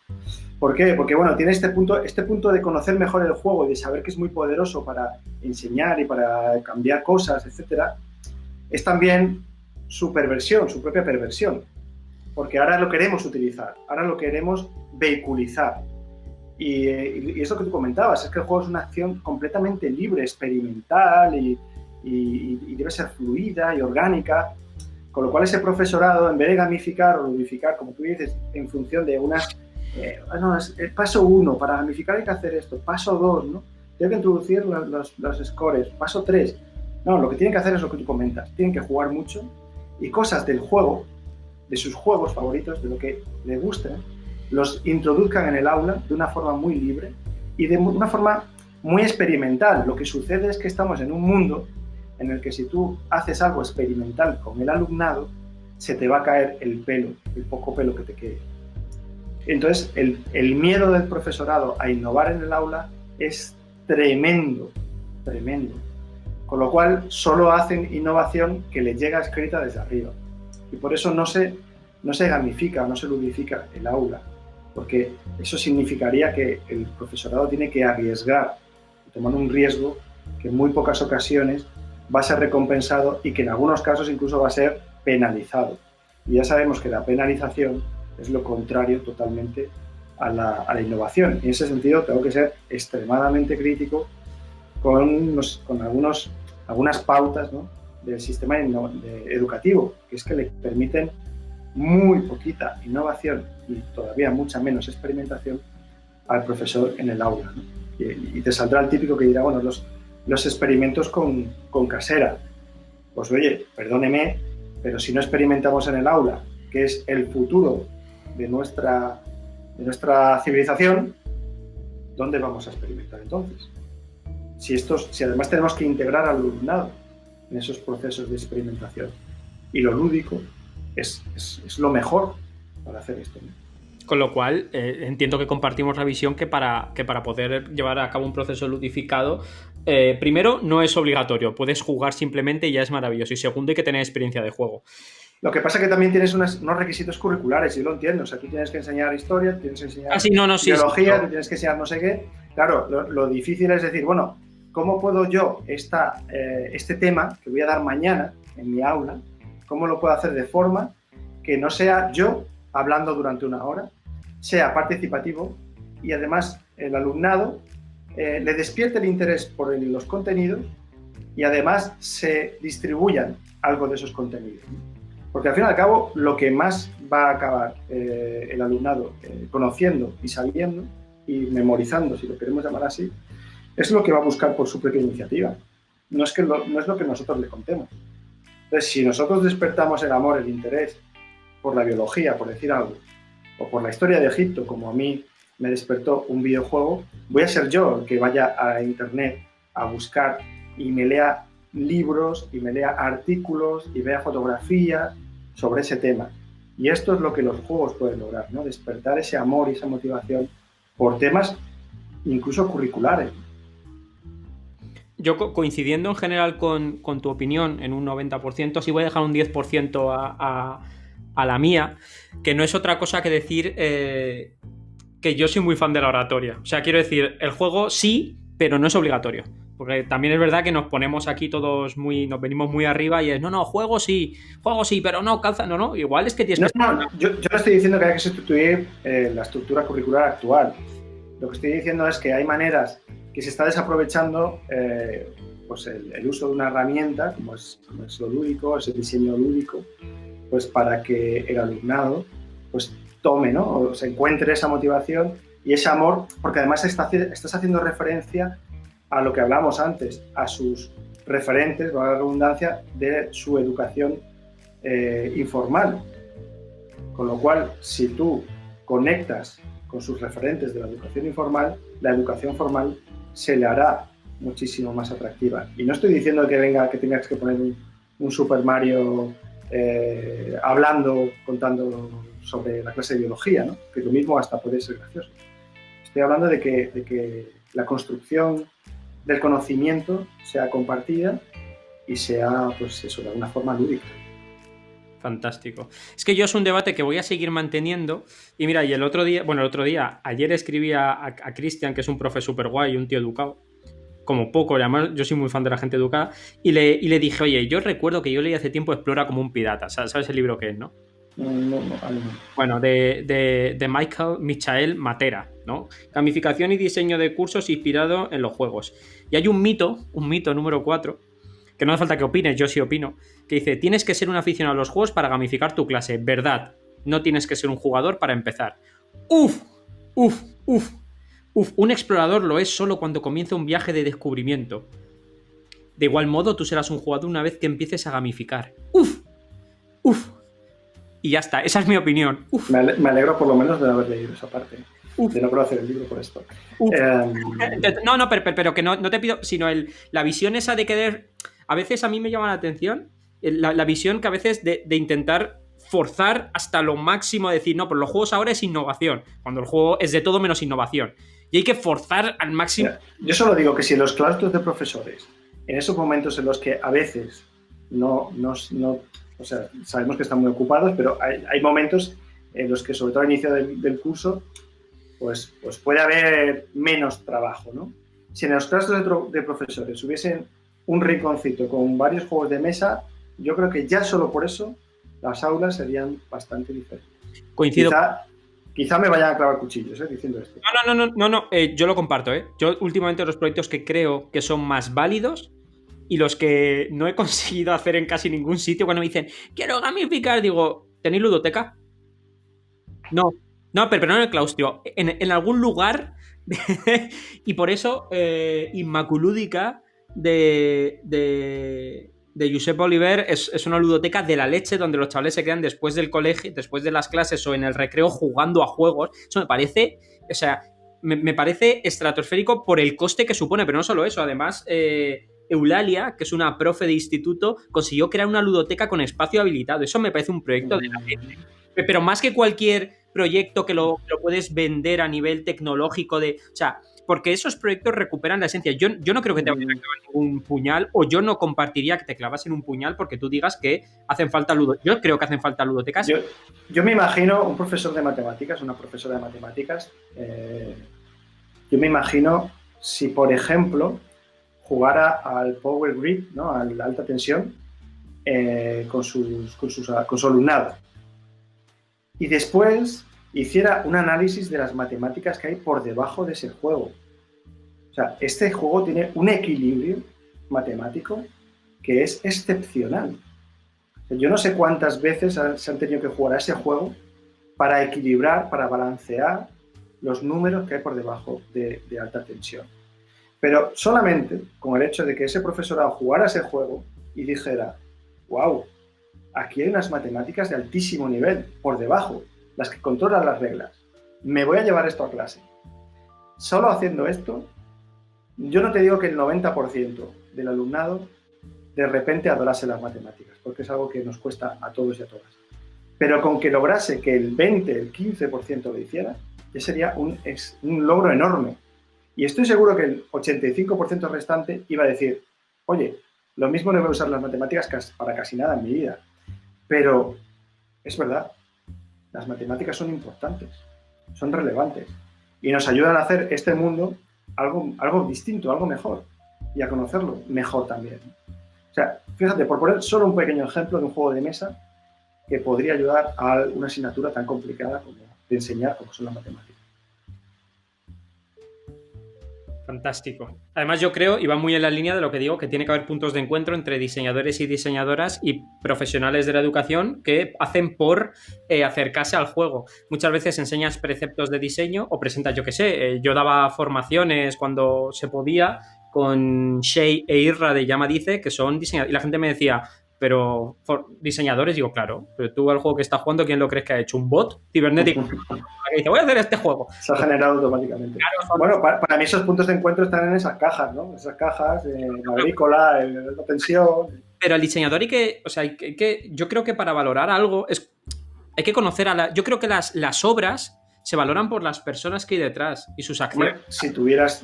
¿Por qué? Porque bueno, tiene este punto de conocer mejor el juego y de saber que es muy poderoso para enseñar y para cambiar cosas, etcétera. Es también su perversión, su propia perversión. Porque ahora lo queremos utilizar, ahora lo queremos vehiculizar. Y eso que tú comentabas, es que el juego es una acción completamente libre, experimental y debe ser fluida y orgánica, con lo cual ese profesorado, en vez de gamificar o ludificar, como tú dices, en función de unas... el paso 1, para gamificar hay que hacer esto, paso 2, ¿no? Tengo que introducir los scores, paso 3. No, lo que tienen que hacer es lo que tú comentas, tienen que jugar mucho y cosas del juego, de sus juegos favoritos, de lo que les guste, los introduzcan en el aula de una forma muy libre y de una forma muy experimental. Lo que sucede es que estamos en un mundo en el que si tú haces algo experimental con el alumnado, se te va a caer el pelo, el poco pelo que te quede. Entonces, el miedo del profesorado a innovar en el aula es tremendo, tremendo. Con lo cual, solo hacen innovación que les llega escrita desde arriba. Y por eso no se gamifica, no se ludifica el aula, porque eso significaría que el profesorado tiene que arriesgar, tomar un riesgo que en muy pocas ocasiones va a ser recompensado y que en algunos casos incluso va a ser penalizado. Y ya sabemos que la penalización es lo contrario totalmente a la innovación. En ese sentido, tengo que ser extremadamente crítico con algunas pautas, ¿no?, del sistema educativo, que es que le permiten muy poquita innovación y todavía mucha menos experimentación al profesor en el aula, ¿no? Y te saldrá el típico que dirá, bueno, los experimentos con casera. Pues oye, perdóneme, pero si no experimentamos en el aula, que es el futuro de nuestra civilización, ¿dónde vamos a experimentar entonces? Si además tenemos que integrar al alumnado en esos procesos de experimentación. Y lo lúdico es lo mejor para hacer esto, ¿no? Con lo cual, entiendo que compartimos la visión que para poder llevar a cabo un proceso ludificado, primero, no es obligatorio. Puedes jugar simplemente y ya es maravilloso. Y segundo, hay que tener experiencia de juego. Lo que pasa es que también tienes unos requisitos curriculares, yo lo entiendo. O sea, tú tienes que enseñar historia, tienes que enseñar biología, tú tienes que enseñar no sé qué. Claro, lo difícil es decir, bueno, ¿cómo puedo yo este tema que voy a dar mañana en mi aula, cómo lo puedo hacer de forma que no sea yo hablando durante una hora, sea participativo y además el alumnado le despierte el interés por los contenidos y además se distribuyan algo de esos contenidos? Porque al fin y al cabo, lo que más va a acabar el alumnado conociendo y sabiendo y memorizando, si lo queremos llamar así, es lo que va a buscar por su propia iniciativa. No es lo que nosotros le contemos. Entonces, si nosotros despertamos el amor, el interés por la biología, por decir algo, o por la historia de Egipto, como a mí me despertó un videojuego, voy a ser yo el que vaya a internet a buscar y me lea libros y me lea artículos y vea fotografías sobre ese tema. Y esto es lo que los juegos pueden lograr, ¿no? Despertar ese amor y esa motivación por temas incluso curriculares. Yo coincidiendo en general con tu opinión en un 90%, sí voy a dejar un 10% a la mía, que no es otra cosa que decir que yo soy muy fan de la oratoria. O sea, quiero decir, el juego sí, pero no es obligatorio. Porque también es verdad que nos ponemos aquí todos nos venimos muy arriba y es, no, juego sí, pero no, calza, no, igual es que tienes que... No, yo no estoy diciendo que hay que sustituir la estructura curricular actual. Lo que estoy diciendo es que hay maneras que se está desaprovechando pues el uso de una herramienta, como es lo lúdico, es el diseño lúdico, pues para que el alumnado pues tome, ¿no? O se encuentre esa motivación y ese amor, porque además estás haciendo referencia a lo que hablamos antes, a sus referentes, valga la redundancia, de su educación informal. Con lo cual, si tú conectas con sus referentes de la educación informal, la educación formal se le hará muchísimo más atractiva. Y no estoy diciendo que tengas que poner un Super Mario contando sobre la clase de biología, ¿no? Que lo mismo hasta puede ser gracioso. Estoy hablando de que la construcción del conocimiento sea compartida y sea, pues eso, de alguna forma lúdica. Fantástico. Es que yo es un debate que voy a seguir manteniendo. Y mira, y ayer escribí a Cristian, que es un profe súper guay, un tío educado, como poco, además yo soy muy fan de la gente educada, y le dije, oye, yo recuerdo que yo leí hace tiempo Explora como un pirata, ¿sabes el libro que es, no? No. Bueno, de Michael Matera, ¿no? Gamificación y diseño de cursos inspirado en los juegos. Y hay un mito número 4, que no hace falta que opines, yo sí opino, que dice, tienes que ser un aficionado a los juegos para gamificar tu clase. Verdad, no tienes que ser un jugador para empezar. Uf, un explorador lo es solo cuando comienza un viaje de descubrimiento. De igual modo, tú serás un jugador una vez que empieces a gamificar. Uf. Y ya está, esa es mi opinión. Me alegro por lo menos de haber leído esa parte. De no conocer el libro por esto. No, pero que no te pido, sino la visión esa de querer... A veces a mí me llama la atención la visión que a veces de intentar forzar hasta lo máximo, decir, no, pero los juegos ahora es innovación, cuando el juego es de todo menos innovación. Y hay que forzar al máximo... Yo solo digo que si en los claustros de profesores, en esos momentos en los que a veces no o sea, sabemos que están muy ocupados, pero hay momentos en los que, sobre todo al inicio del curso, pues puede haber menos trabajo, ¿no? Si en los claustros de profesores hubiesen un rinconcito con varios juegos de mesa, yo creo que ya solo por eso las aulas serían bastante diferentes. Coincido. Quizá me vayan a clavar cuchillos diciendo esto. No, yo lo comparto. Yo últimamente los proyectos que creo que son más válidos y los que no he conseguido hacer en casi ningún sitio, cuando me dicen, quiero gamificar, digo, ¿tenéis ludoteca? No, pero no en el claustro, en algún lugar. Y por eso Inmaculúdica de Josep Oliver es una ludoteca de la leche, donde los chavales se quedan después del colegio, después de las clases o en el recreo jugando a juegos. Eso me parece, o sea, me parece estratosférico por el coste que supone, pero no solo eso, además Eulalia, que es una profe de instituto, consiguió crear una ludoteca con espacio habilitado. Eso me parece un proyecto de la leche. Pero más que cualquier proyecto que lo puedes vender a nivel tecnológico, o sea, porque esos proyectos recuperan la esencia. Yo no creo que te vayan a clavar ningún puñal, o yo no compartiría que te clavasen un puñal porque tú digas que hacen falta ludotecas. Yo creo que hacen falta ludotecas. Yo me imagino un profesor de matemáticas, una profesora de matemáticas, yo me imagino si, por ejemplo, jugara al Power Grid, ¿no? A la alta tensión, con su alumnado. Y después hiciera un análisis de las matemáticas que hay por debajo de ese juego. O sea, este juego tiene un equilibrio matemático que es excepcional. Yo no sé cuántas veces se han tenido que jugar a ese juego para equilibrar, para balancear los números que hay por debajo de alta tensión. Pero solamente con el hecho de que ese profesorado jugara ese juego y dijera, wow, aquí hay unas matemáticas de altísimo nivel por debajo, las que controlan las reglas. Me voy a llevar esto a clase. Solo haciendo esto, yo no te digo que el 90% del alumnado de repente adorase las matemáticas, porque es algo que nos cuesta a todos y a todas. Pero con que lograse que el 20, el 15% lo hiciera, ya sería un logro enorme. Y estoy seguro que el 85% restante iba a decir, oye, lo mismo no voy a usar las matemáticas para casi nada en mi vida. Pero es verdad, las matemáticas son importantes, son relevantes y nos ayudan a hacer este mundo algo distinto, algo mejor y a conocerlo mejor también. O sea, fíjate, por poner solo un pequeño ejemplo de un juego de mesa que podría ayudar a una asignatura tan complicada como de enseñar como son las matemáticas. Fantástico. Además, yo creo, y va muy en la línea de lo que digo, que tiene que haber puntos de encuentro entre diseñadores y diseñadoras y profesionales de la educación que hacen por acercarse al juego. Muchas veces enseñas preceptos de diseño o presentas, yo qué sé, yo daba formaciones cuando se podía con Shay e Irra de Llama Dice, que son diseñadores, y la gente me decía, pero diseñadores, digo, claro, pero tú al juego que estás jugando, ¿quién lo crees que ha hecho? ¿Un bot cibernético? Que dice, voy a hacer este juego. Se ha generado automáticamente. Claro, bueno, para mí esos puntos de encuentro están en esas cajas, ¿no? Esas cajas, la agrícola, la tensión. Pero el diseñador yo creo que para valorar algo hay que conocer yo creo que las obras se valoran por las personas que hay detrás y sus acciones. Bueno, si tuvieras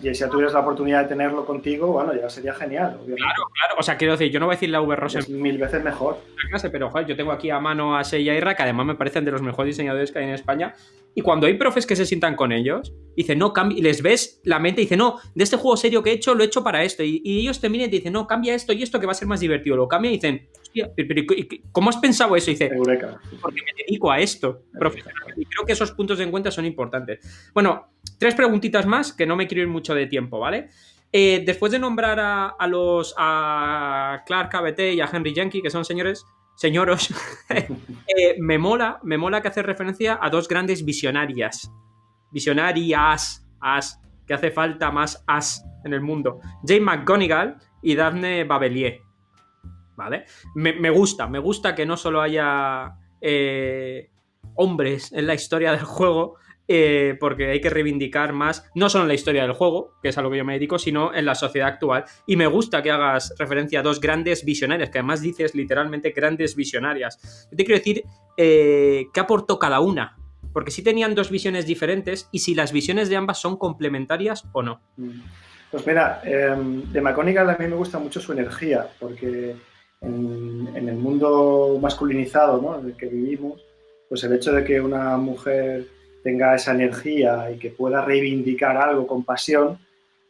la oportunidad de tenerlo contigo, bueno, ya sería genial, obviamente. Claro. O sea, quiero decir, yo no voy a decir la V-Rosen. Es 1000 veces mejor. Clase, pero joder, yo tengo aquí a mano a Seiya Irra, que además me parecen de los mejores diseñadores que hay en España. Y cuando hay profes que se sientan con ellos, dicen, no, cambia, y les ves la mente y dicen, no, de este juego serio que he hecho, lo he hecho para esto. Y ellos te miran y te dicen, no, cambia esto y esto que va a ser más divertido. Lo cambia y dicen, hostia, pero ¿cómo has pensado eso? Y dice, Eureka. Porque me dedico a esto profesionalmente. Y creo que esos puntos de encuentro son importantes. Bueno, 3 preguntitas más, que no me quiero ir mucho de tiempo, ¿vale? Después de nombrar a Clark KBT y a Henry Jenke, que son señoros, me mola que hace referencia a 2 grandes visionarias, que hace falta más as en el mundo, Jane McGonigal y Daphne Babelier, ¿vale? Me gusta que no solo haya hombres en la historia del juego, porque hay que reivindicar más, no solo en la historia del juego, que es a lo que yo me dedico, sino en la sociedad actual. Y me gusta que hagas referencia a 2 grandes visionarias, que además dices literalmente grandes visionarias. Yo te quiero decir qué aportó cada una, porque sí tenían 2 visiones diferentes y si las visiones de ambas son complementarias o no. Pues mira, de McGonigal a mí me gusta mucho su energía, porque en el mundo masculinizado, ¿no?, en el que vivimos, pues el hecho de que una mujer tenga esa energía y que pueda reivindicar algo con pasión,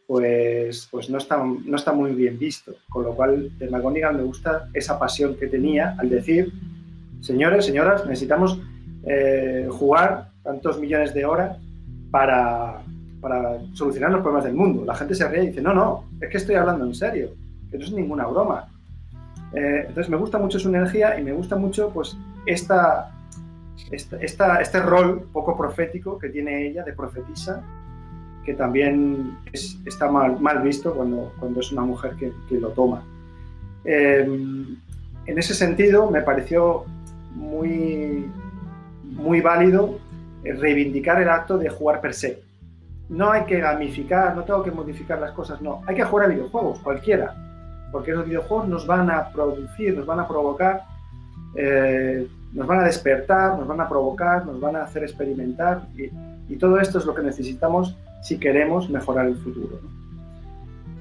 pues no está muy bien visto. Con lo cual, de McGonigal me gusta esa pasión que tenía al decir, señores, señoras, necesitamos jugar tantos millones de horas para solucionar los problemas del mundo. La gente se ríe y dice, no, es que estoy hablando en serio, que no es ninguna broma. Entonces me gusta mucho su energía y me gusta mucho pues este rol poco profético que tiene ella de profetisa, que también está mal visto cuando es una mujer que lo toma. En ese sentido me pareció muy, muy válido reivindicar el acto de jugar per se. No hay que gamificar, no tengo que modificar las cosas, no. Hay que jugar a videojuegos, cualquiera, porque los videojuegos nos van a producir, nos van a provocar, nos van a despertar, nos van a provocar, nos van a hacer experimentar y todo esto es lo que necesitamos si queremos mejorar el futuro, ¿no?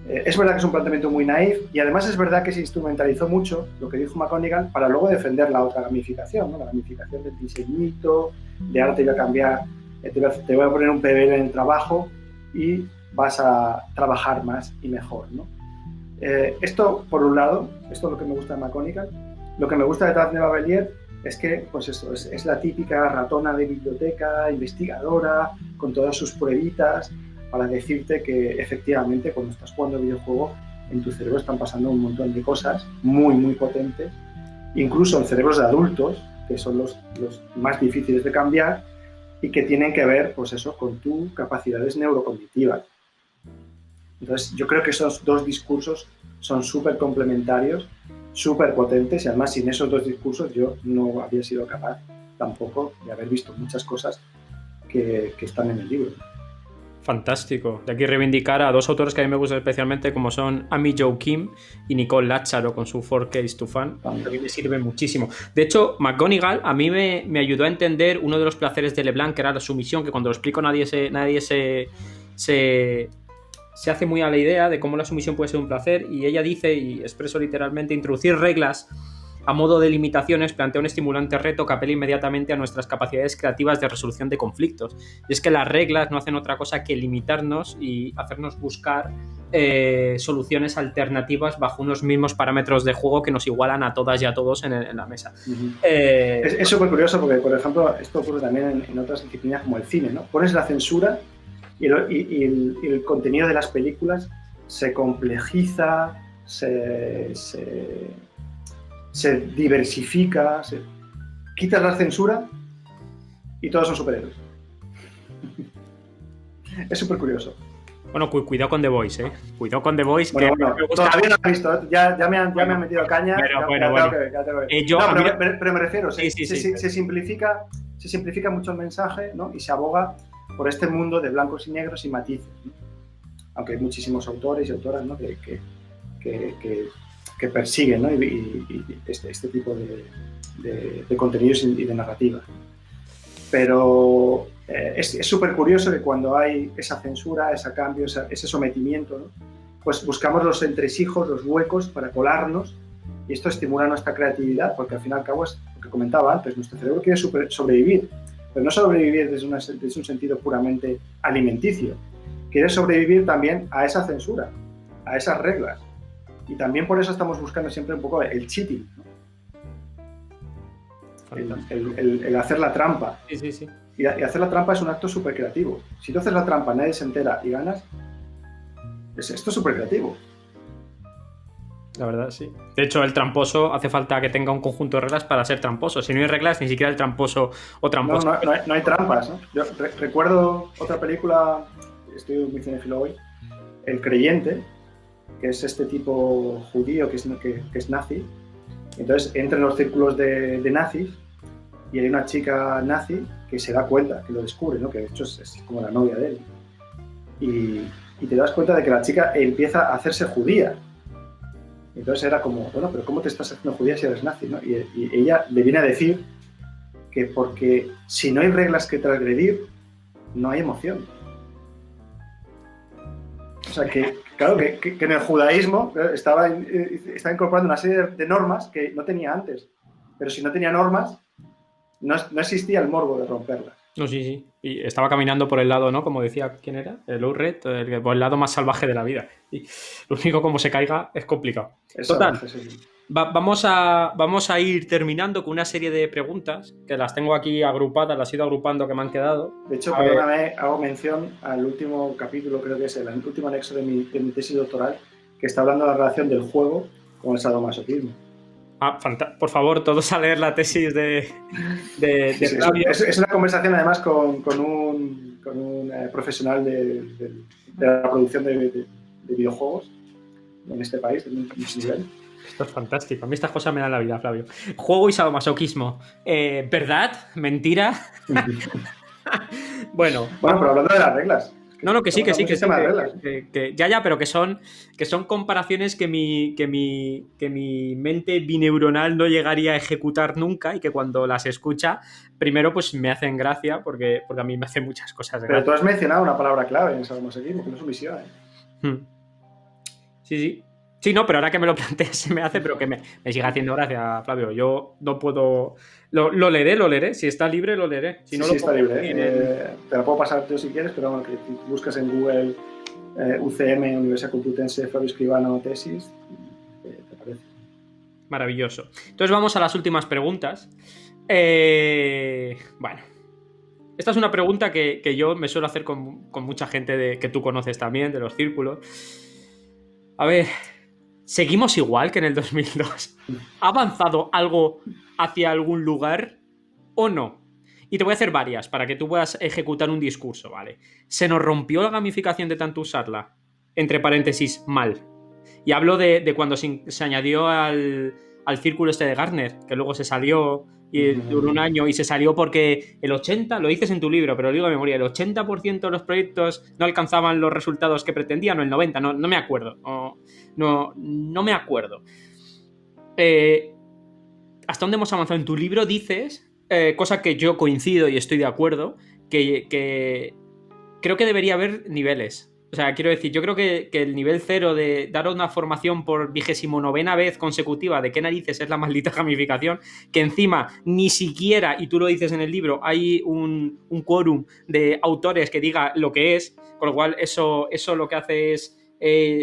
Es verdad que es un planteamiento muy naif y además es verdad que se instrumentalizó mucho lo que dijo McGonigal para luego defender la otra gamificación, ¿no? La gamificación del diseñito, de ahora te voy a cambiar, te voy a poner un PBL en el trabajo y vas a trabajar más y mejor, ¿no? Esto, por un lado, esto es lo que me gusta de McGonigal. Lo que me gusta de Daphne Babelier es que pues eso, es la típica ratona de biblioteca, investigadora, con todas sus pruebitas, para decirte que efectivamente cuando estás jugando videojuego en tu cerebro están pasando un montón de cosas muy, muy potentes incluso en cerebros de adultos, que son los más difíciles de cambiar y que tienen que ver, pues eso, con tus capacidades neurocognitivas. Entonces, yo creo que esos dos discursos son súper complementarios, súper potentes, y además sin esos dos discursos yo no habría sido capaz tampoco de haber visto muchas cosas que están en el libro. Fantástico. De aquí reivindicar a dos autores que a mí me gustan especialmente, como son Amy Jo Kim y Nicole Lázaro con su 4Ks to Fun. A mí me sirve muchísimo. De hecho, McGonigal a mí me ayudó a entender uno de los placeres de LeBlanc, que era la sumisión, que cuando lo explico nadie se hace muy a la idea de cómo la sumisión puede ser un placer, y ella dice, y expreso literalmente, introducir reglas a modo de limitaciones plantea un estimulante reto que apela inmediatamente a nuestras capacidades creativas de resolución de conflictos. Y es que las reglas no hacen otra cosa que limitarnos y hacernos buscar soluciones alternativas bajo unos mismos parámetros de juego que nos igualan a todas y a todos en la mesa. Uh-huh. Es súper curioso porque, por ejemplo, esto ocurre también en otras disciplinas como el cine, ¿no? Pones la censura y el contenido de las películas se complejiza, se diversifica, quitas la censura y todos son superhéroes. Es súper curioso. Bueno, cuidado con The Voice, ¿eh? Cuidado con The Voice. Bueno, que bueno, todavía no he visto, ya me han metido caña. Pero me refiero, se simplifica mucho el mensaje, ¿no? Y se aboga por este mundo de blancos y negros y matices, ¿no? Aunque hay muchísimos autores y autoras, ¿no? que persiguen, ¿no? y este tipo de contenidos y de narrativa. Pero es súper curioso que cuando hay esa censura, ese cambio, ese sometimiento, ¿no? Pues buscamos los entresijos, los huecos para colarnos, y esto estimula nuestra creatividad, porque al fin y al cabo es lo que comentaba antes, nuestro cerebro quiere sobrevivir, pero no sobrevivir desde un sentido puramente alimenticio, quiere sobrevivir también a esa censura, a esas reglas. Y también por eso estamos buscando siempre un poco el cheating, ¿no? El hacer la trampa. Sí. Y hacer la trampa es un acto súper creativo. Si tú haces la trampa, nadie se entera y ganas, esto es súper creativo. La verdad, sí. De hecho, el tramposo hace falta que tenga un conjunto de reglas para ser tramposo. Si no hay reglas, ni siquiera el tramposo o tramposo. No hay trampas, ¿no? Yo recuerdo otra película, estoy muy cinéfilo hoy, El Creyente, que es este tipo judío que es nazi. Entonces entra en los círculos de nazis y hay una chica nazi que se da cuenta, que lo descubre, ¿no? Que de hecho es como la novia de él. Y te das cuenta de que la chica empieza a hacerse judía. Entonces era como, bueno, pero ¿cómo te estás haciendo judía si eres nazi, ¿no? Y ella le viene a decir que porque si no hay reglas que transgredir, no hay emoción. O sea, que claro, que en el judaísmo estaba incorporando una serie de normas que no tenía antes. Pero si no tenía normas, no existía el morbo de romperlas. No, sí. Y estaba caminando por el lado, ¿no? Como decía, ¿quién era? El Urret, por el lado más salvaje de la vida. Y lo único, como se caiga, es complicado. Total. Vamos a ir terminando con una serie de preguntas que las tengo aquí agrupadas, las he ido agrupando que me han quedado. De hecho, perdóname, hago mención al último capítulo, creo que es el último anexo de mi tesis doctoral, que está hablando de la relación del juego con el sadomasoquismo. Por favor, todos a leer la tesis de Flavio. Es una conversación además con un profesional de la producción de videojuegos en este país, en un nivel. Esto es fantástico. A mí estas cosas me dan la vida, Flavio. Juego y sadomasoquismo. ¿Verdad? ¿Mentira? Bueno, pero hablando de las reglas. No, que sí. Pero que son comparaciones que mi mente bineuronal no llegaría a ejecutar nunca, y que cuando las escucha, primero pues me hacen gracia, porque a mí me hacen muchas cosas de gracia. Pero tú has mencionado una palabra clave en el sadomasoquismo, que no es sumisión, ¿eh? Sí. Sí, no, pero ahora que me lo planteas se me hace, pero que me sigue haciendo gracia, Flavio. Yo no puedo... Lo leeré. Si está libre, lo leeré. Si no, sí, está libre. Te lo puedo pasar yo si quieres, pero bueno, que buscas en Google UCM, Universidad Complutense, Flavio Escribano, tesis, te parece. Maravilloso. Entonces vamos a las últimas preguntas. Bueno, esta es una pregunta que yo me suelo hacer con mucha gente que tú conoces también, de los círculos. A ver, ¿Seguimos igual que en el 2002? ¿Ha avanzado algo hacia algún lugar o no? Y te voy a hacer varias para que tú puedas ejecutar un discurso, ¿vale? ¿Se nos rompió la gamificación de tanto usarla? Entre paréntesis, mal. Y hablo de cuando se añadió al círculo este de Gartner, que luego se salió y duró un año y se salió porque el 80, lo dices en tu libro, pero lo digo de memoria, el 80% de los proyectos no alcanzaban los resultados que pretendían, o el 90%, no me acuerdo. No me acuerdo. ¿Hasta dónde hemos avanzado? En tu libro dices, cosa que yo coincido y estoy de acuerdo, que creo que debería haber niveles. O sea, quiero decir, yo creo que el nivel cero de dar una formación por 29ª vez consecutiva de qué narices es la maldita gamificación, que encima ni siquiera, y tú lo dices en el libro, hay un quórum de autores que diga lo que es, con lo cual eso lo que hace es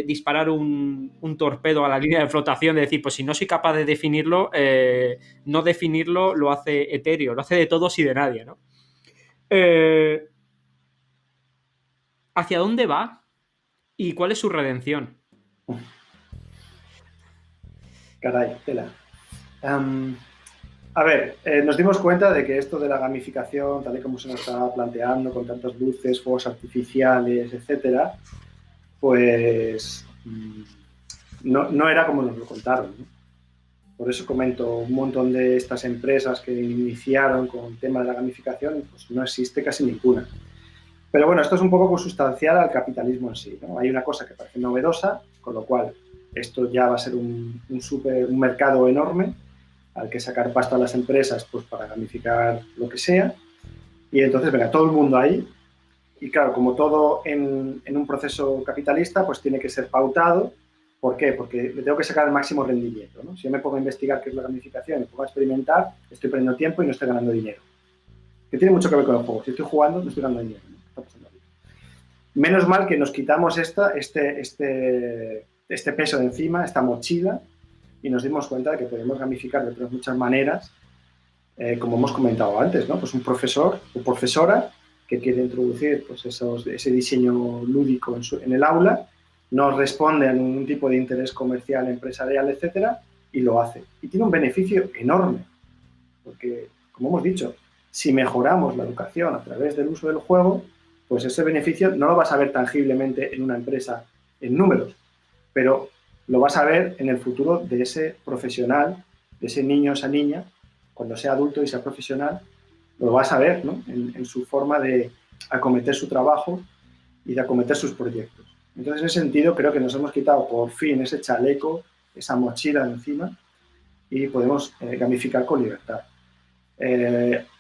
disparar un torpedo a la línea de flotación, de decir, pues si no soy capaz de definirlo, no definirlo lo hace etéreo, lo hace de todos y de nadie, ¿no? ¿Hacia dónde va y cuál es su redención? Caray, tela. A ver, nos dimos cuenta de que esto de la gamificación, tal y como se nos estaba planteando, con tantas luces, fuegos artificiales, etcétera, pues no era como nos lo contaron, ¿no? Por eso comento, un montón de estas empresas que iniciaron con el tema de la gamificación, pues no existe casi ninguna. Pero bueno, esto es un poco consustancial al capitalismo en sí, ¿no? Hay una cosa que parece novedosa, con lo cual esto ya va a ser un mercado enorme al que sacar pasta a las empresas pues para gamificar lo que sea. Y entonces, venga, todo el mundo ahí. Y claro, como todo en un proceso capitalista, pues tiene que ser pautado. ¿Por qué? Porque le tengo que sacar el máximo rendimiento, ¿no? Si yo me pongo a investigar qué es la gamificación, me pongo a experimentar, estoy perdiendo tiempo y no estoy ganando dinero. Que tiene mucho que ver con el juego. Si estoy jugando, no estoy ganando dinero, ¿no? Está pasando aquí. Menos mal que nos quitamos este peso de encima, esta mochila, y nos dimos cuenta de que podemos gamificar de otras muchas maneras, como hemos comentado antes, ¿no? Pues un profesor o profesora que quiere introducir pues ese diseño lúdico en el aula, nos responde a ningún tipo de interés comercial, empresarial, etcétera, y lo hace. Y tiene un beneficio enorme, porque, como hemos dicho, si mejoramos la educación a través del uso del juego, pues ese beneficio no lo vas a ver tangiblemente en una empresa en números, pero lo vas a ver en el futuro de ese profesional, de ese niño o esa niña, cuando sea adulto y sea profesional, lo vas a ver, ¿no? en su forma de acometer su trabajo y de acometer sus proyectos. Entonces, en ese sentido, creo que nos hemos quitado por fin ese chaleco, esa mochila de encima, y podemos gamificar con libertad.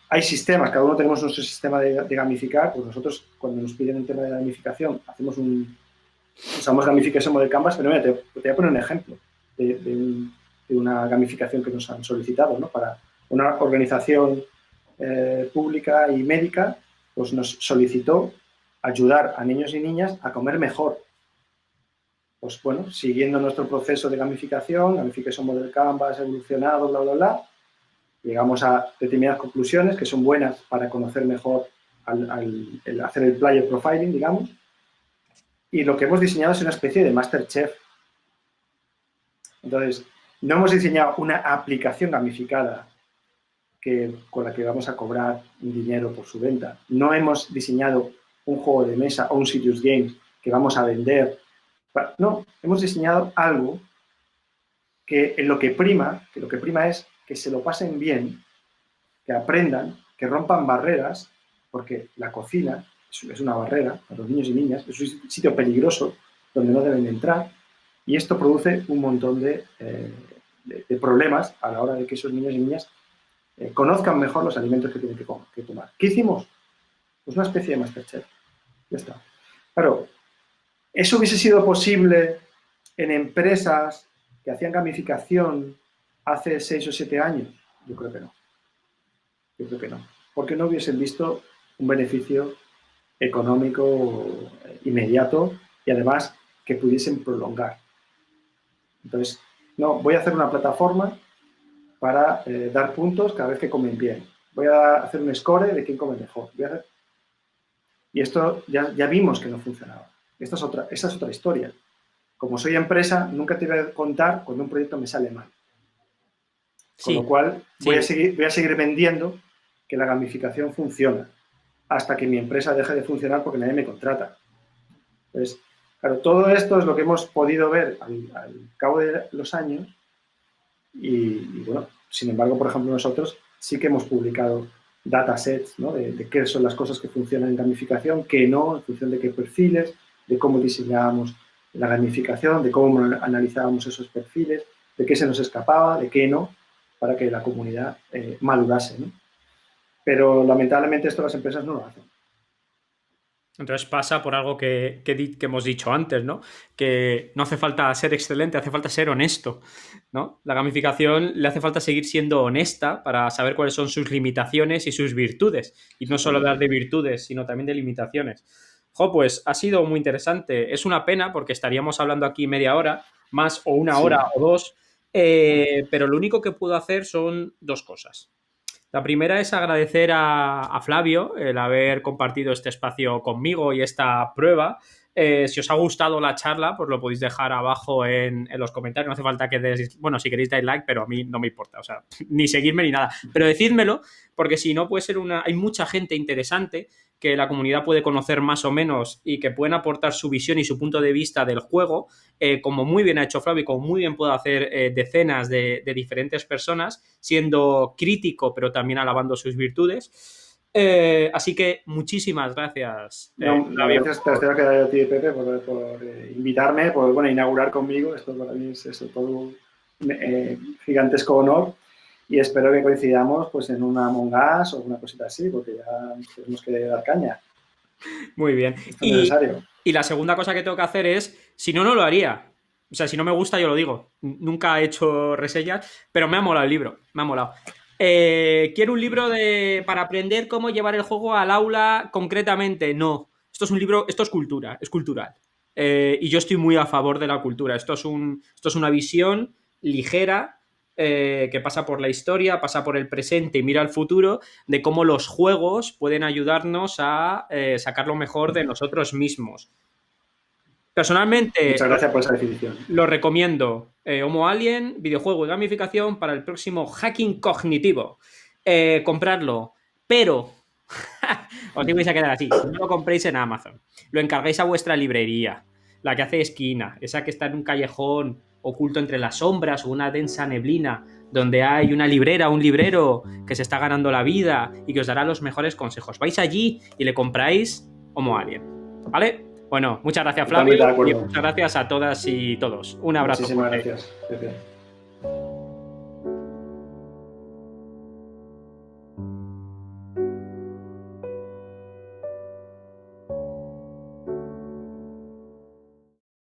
Hay sistemas, cada uno tenemos nuestro sistema de gamificar, pues nosotros cuando nos piden el tema de gamificación usamos Gamification Model Canvas, pero mira, te voy a poner un ejemplo de una gamificación que nos han solicitado, ¿no? Para una organización pública y médica, pues nos solicitó ayudar a niños y niñas a comer mejor. Pues bueno, siguiendo nuestro proceso de Gamification Model Canvas, evolucionado, bla, bla, bla, llegamos a determinadas conclusiones que son buenas para conocer mejor al hacer el player profiling, digamos, y lo que hemos diseñado es una especie de Masterchef. Entonces, no hemos diseñado una aplicación gamificada con la que vamos a cobrar un dinero por su venta. No hemos diseñado un juego de mesa o un Serious Games que vamos a vender. No, hemos diseñado algo que lo que prima es que se lo pasen bien, que aprendan, que rompan barreras, porque la cocina es una barrera para los niños y niñas, es un sitio peligroso donde no deben entrar, y esto produce un montón de problemas a la hora de que esos niños y niñas conozcan mejor los alimentos que tienen que tomar. ¿Qué hicimos? Pues una especie de Masterchef. Ya está. Claro, ¿eso hubiese sido posible en empresas que hacían gamificación hace 6 o 7 años? Yo creo que no. Yo creo que no. Porque no hubiesen visto un beneficio económico inmediato y además que pudiesen prolongar. Entonces, no, voy a hacer una plataforma para dar puntos cada vez que comen bien. Voy a hacer un score de quién come mejor. Y esto ya vimos que no funcionaba. Esa es otra historia. como soy empresa, nunca te voy a contar cuando un proyecto me sale mal. Con Sí, lo cual, voy a sí. seguir vendiendo que la gamificación funciona hasta que mi empresa deje de funcionar porque nadie me contrata. Entonces, claro, todo esto es lo que hemos podido ver al cabo de los años y, bueno, sin embargo, por ejemplo, nosotros sí que hemos publicado datasets, ¿no? De qué son las cosas que funcionan en gamificación, qué no, en función de qué perfiles, de cómo diseñábamos la gamificación, de cómo analizábamos esos perfiles, de qué se nos escapaba, de qué no, para que la comunidad madurase, ¿no? Pero lamentablemente esto las empresas no lo hacen. Entonces pasa por algo que hemos dicho antes, ¿no? Que no hace falta ser excelente, hace falta ser honesto, ¿no? La gamificación le hace falta seguir siendo honesta para saber cuáles son sus limitaciones y sus virtudes. Y no solo hablar de virtudes, sino también de limitaciones. Jo, pues ha sido muy interesante. Es una pena porque estaríamos hablando aquí media hora, más o una hora Sí, o dos, pero lo único que puedo hacer son dos cosas. La primera es agradecer a Flavio el haber compartido este espacio conmigo y esta prueba. Si os ha gustado la charla, pues lo podéis dejar abajo en los comentarios. No hace falta que des, bueno, si queréis dar like, pero a mí no me importa, o sea, ni seguirme ni nada. Pero decídmelo, porque si no puede ser una... Hay mucha gente interesante que la comunidad puede conocer más o menos y que pueden aportar su visión y su punto de vista del juego, como muy bien ha hecho Flavio y como muy bien puede hacer decenas de diferentes personas, siendo crítico pero también alabando sus virtudes. Así que muchísimas gracias, no, las Flavio. gracias te las tengo que dar a ti, Pepe, por invitarme, por bueno, inaugurar conmigo. Esto para mí es eso, todo un gigantesco honor y espero que coincidamos pues, en una Among Us o una cosita así, porque ya tenemos que dar caña. Muy bien. Esto es necesario. Y la segunda cosa que tengo que hacer es, si no, no lo haría. O sea, si no me gusta, yo lo digo. Nunca he hecho reseñas, pero me ha molado el libro. Me ha molado. Quiero un libro para aprender cómo llevar el juego al aula concretamente. No. Esto es un libro, esto es cultura, es cultural. Y yo estoy muy a favor de la cultura. Esto es una visión ligera que pasa por la historia, pasa por el presente y mira al futuro, de cómo los juegos pueden ayudarnos a sacar lo mejor de nosotros mismos. Personalmente, Muchas gracias por esa definición. lo recomiendo. Homo Alien, videojuego y gamificación para el próximo hacking cognitivo. Comprarlo, pero os vais a quedar así. No lo compréis en Amazon. Lo encargáis a vuestra librería, la que hace esquina, esa que está en un callejón oculto entre las sombras o una densa neblina, donde hay una librera, un librero que se está ganando la vida y que os dará los mejores consejos. Vais allí y le compráis Homo Alien. ¿Vale? Bueno, muchas gracias, Totalmente Flavio, de y acuerdo. muchas gracias a todas y todos. Un abrazo Muchísimas fuerte. gracias, Pepe.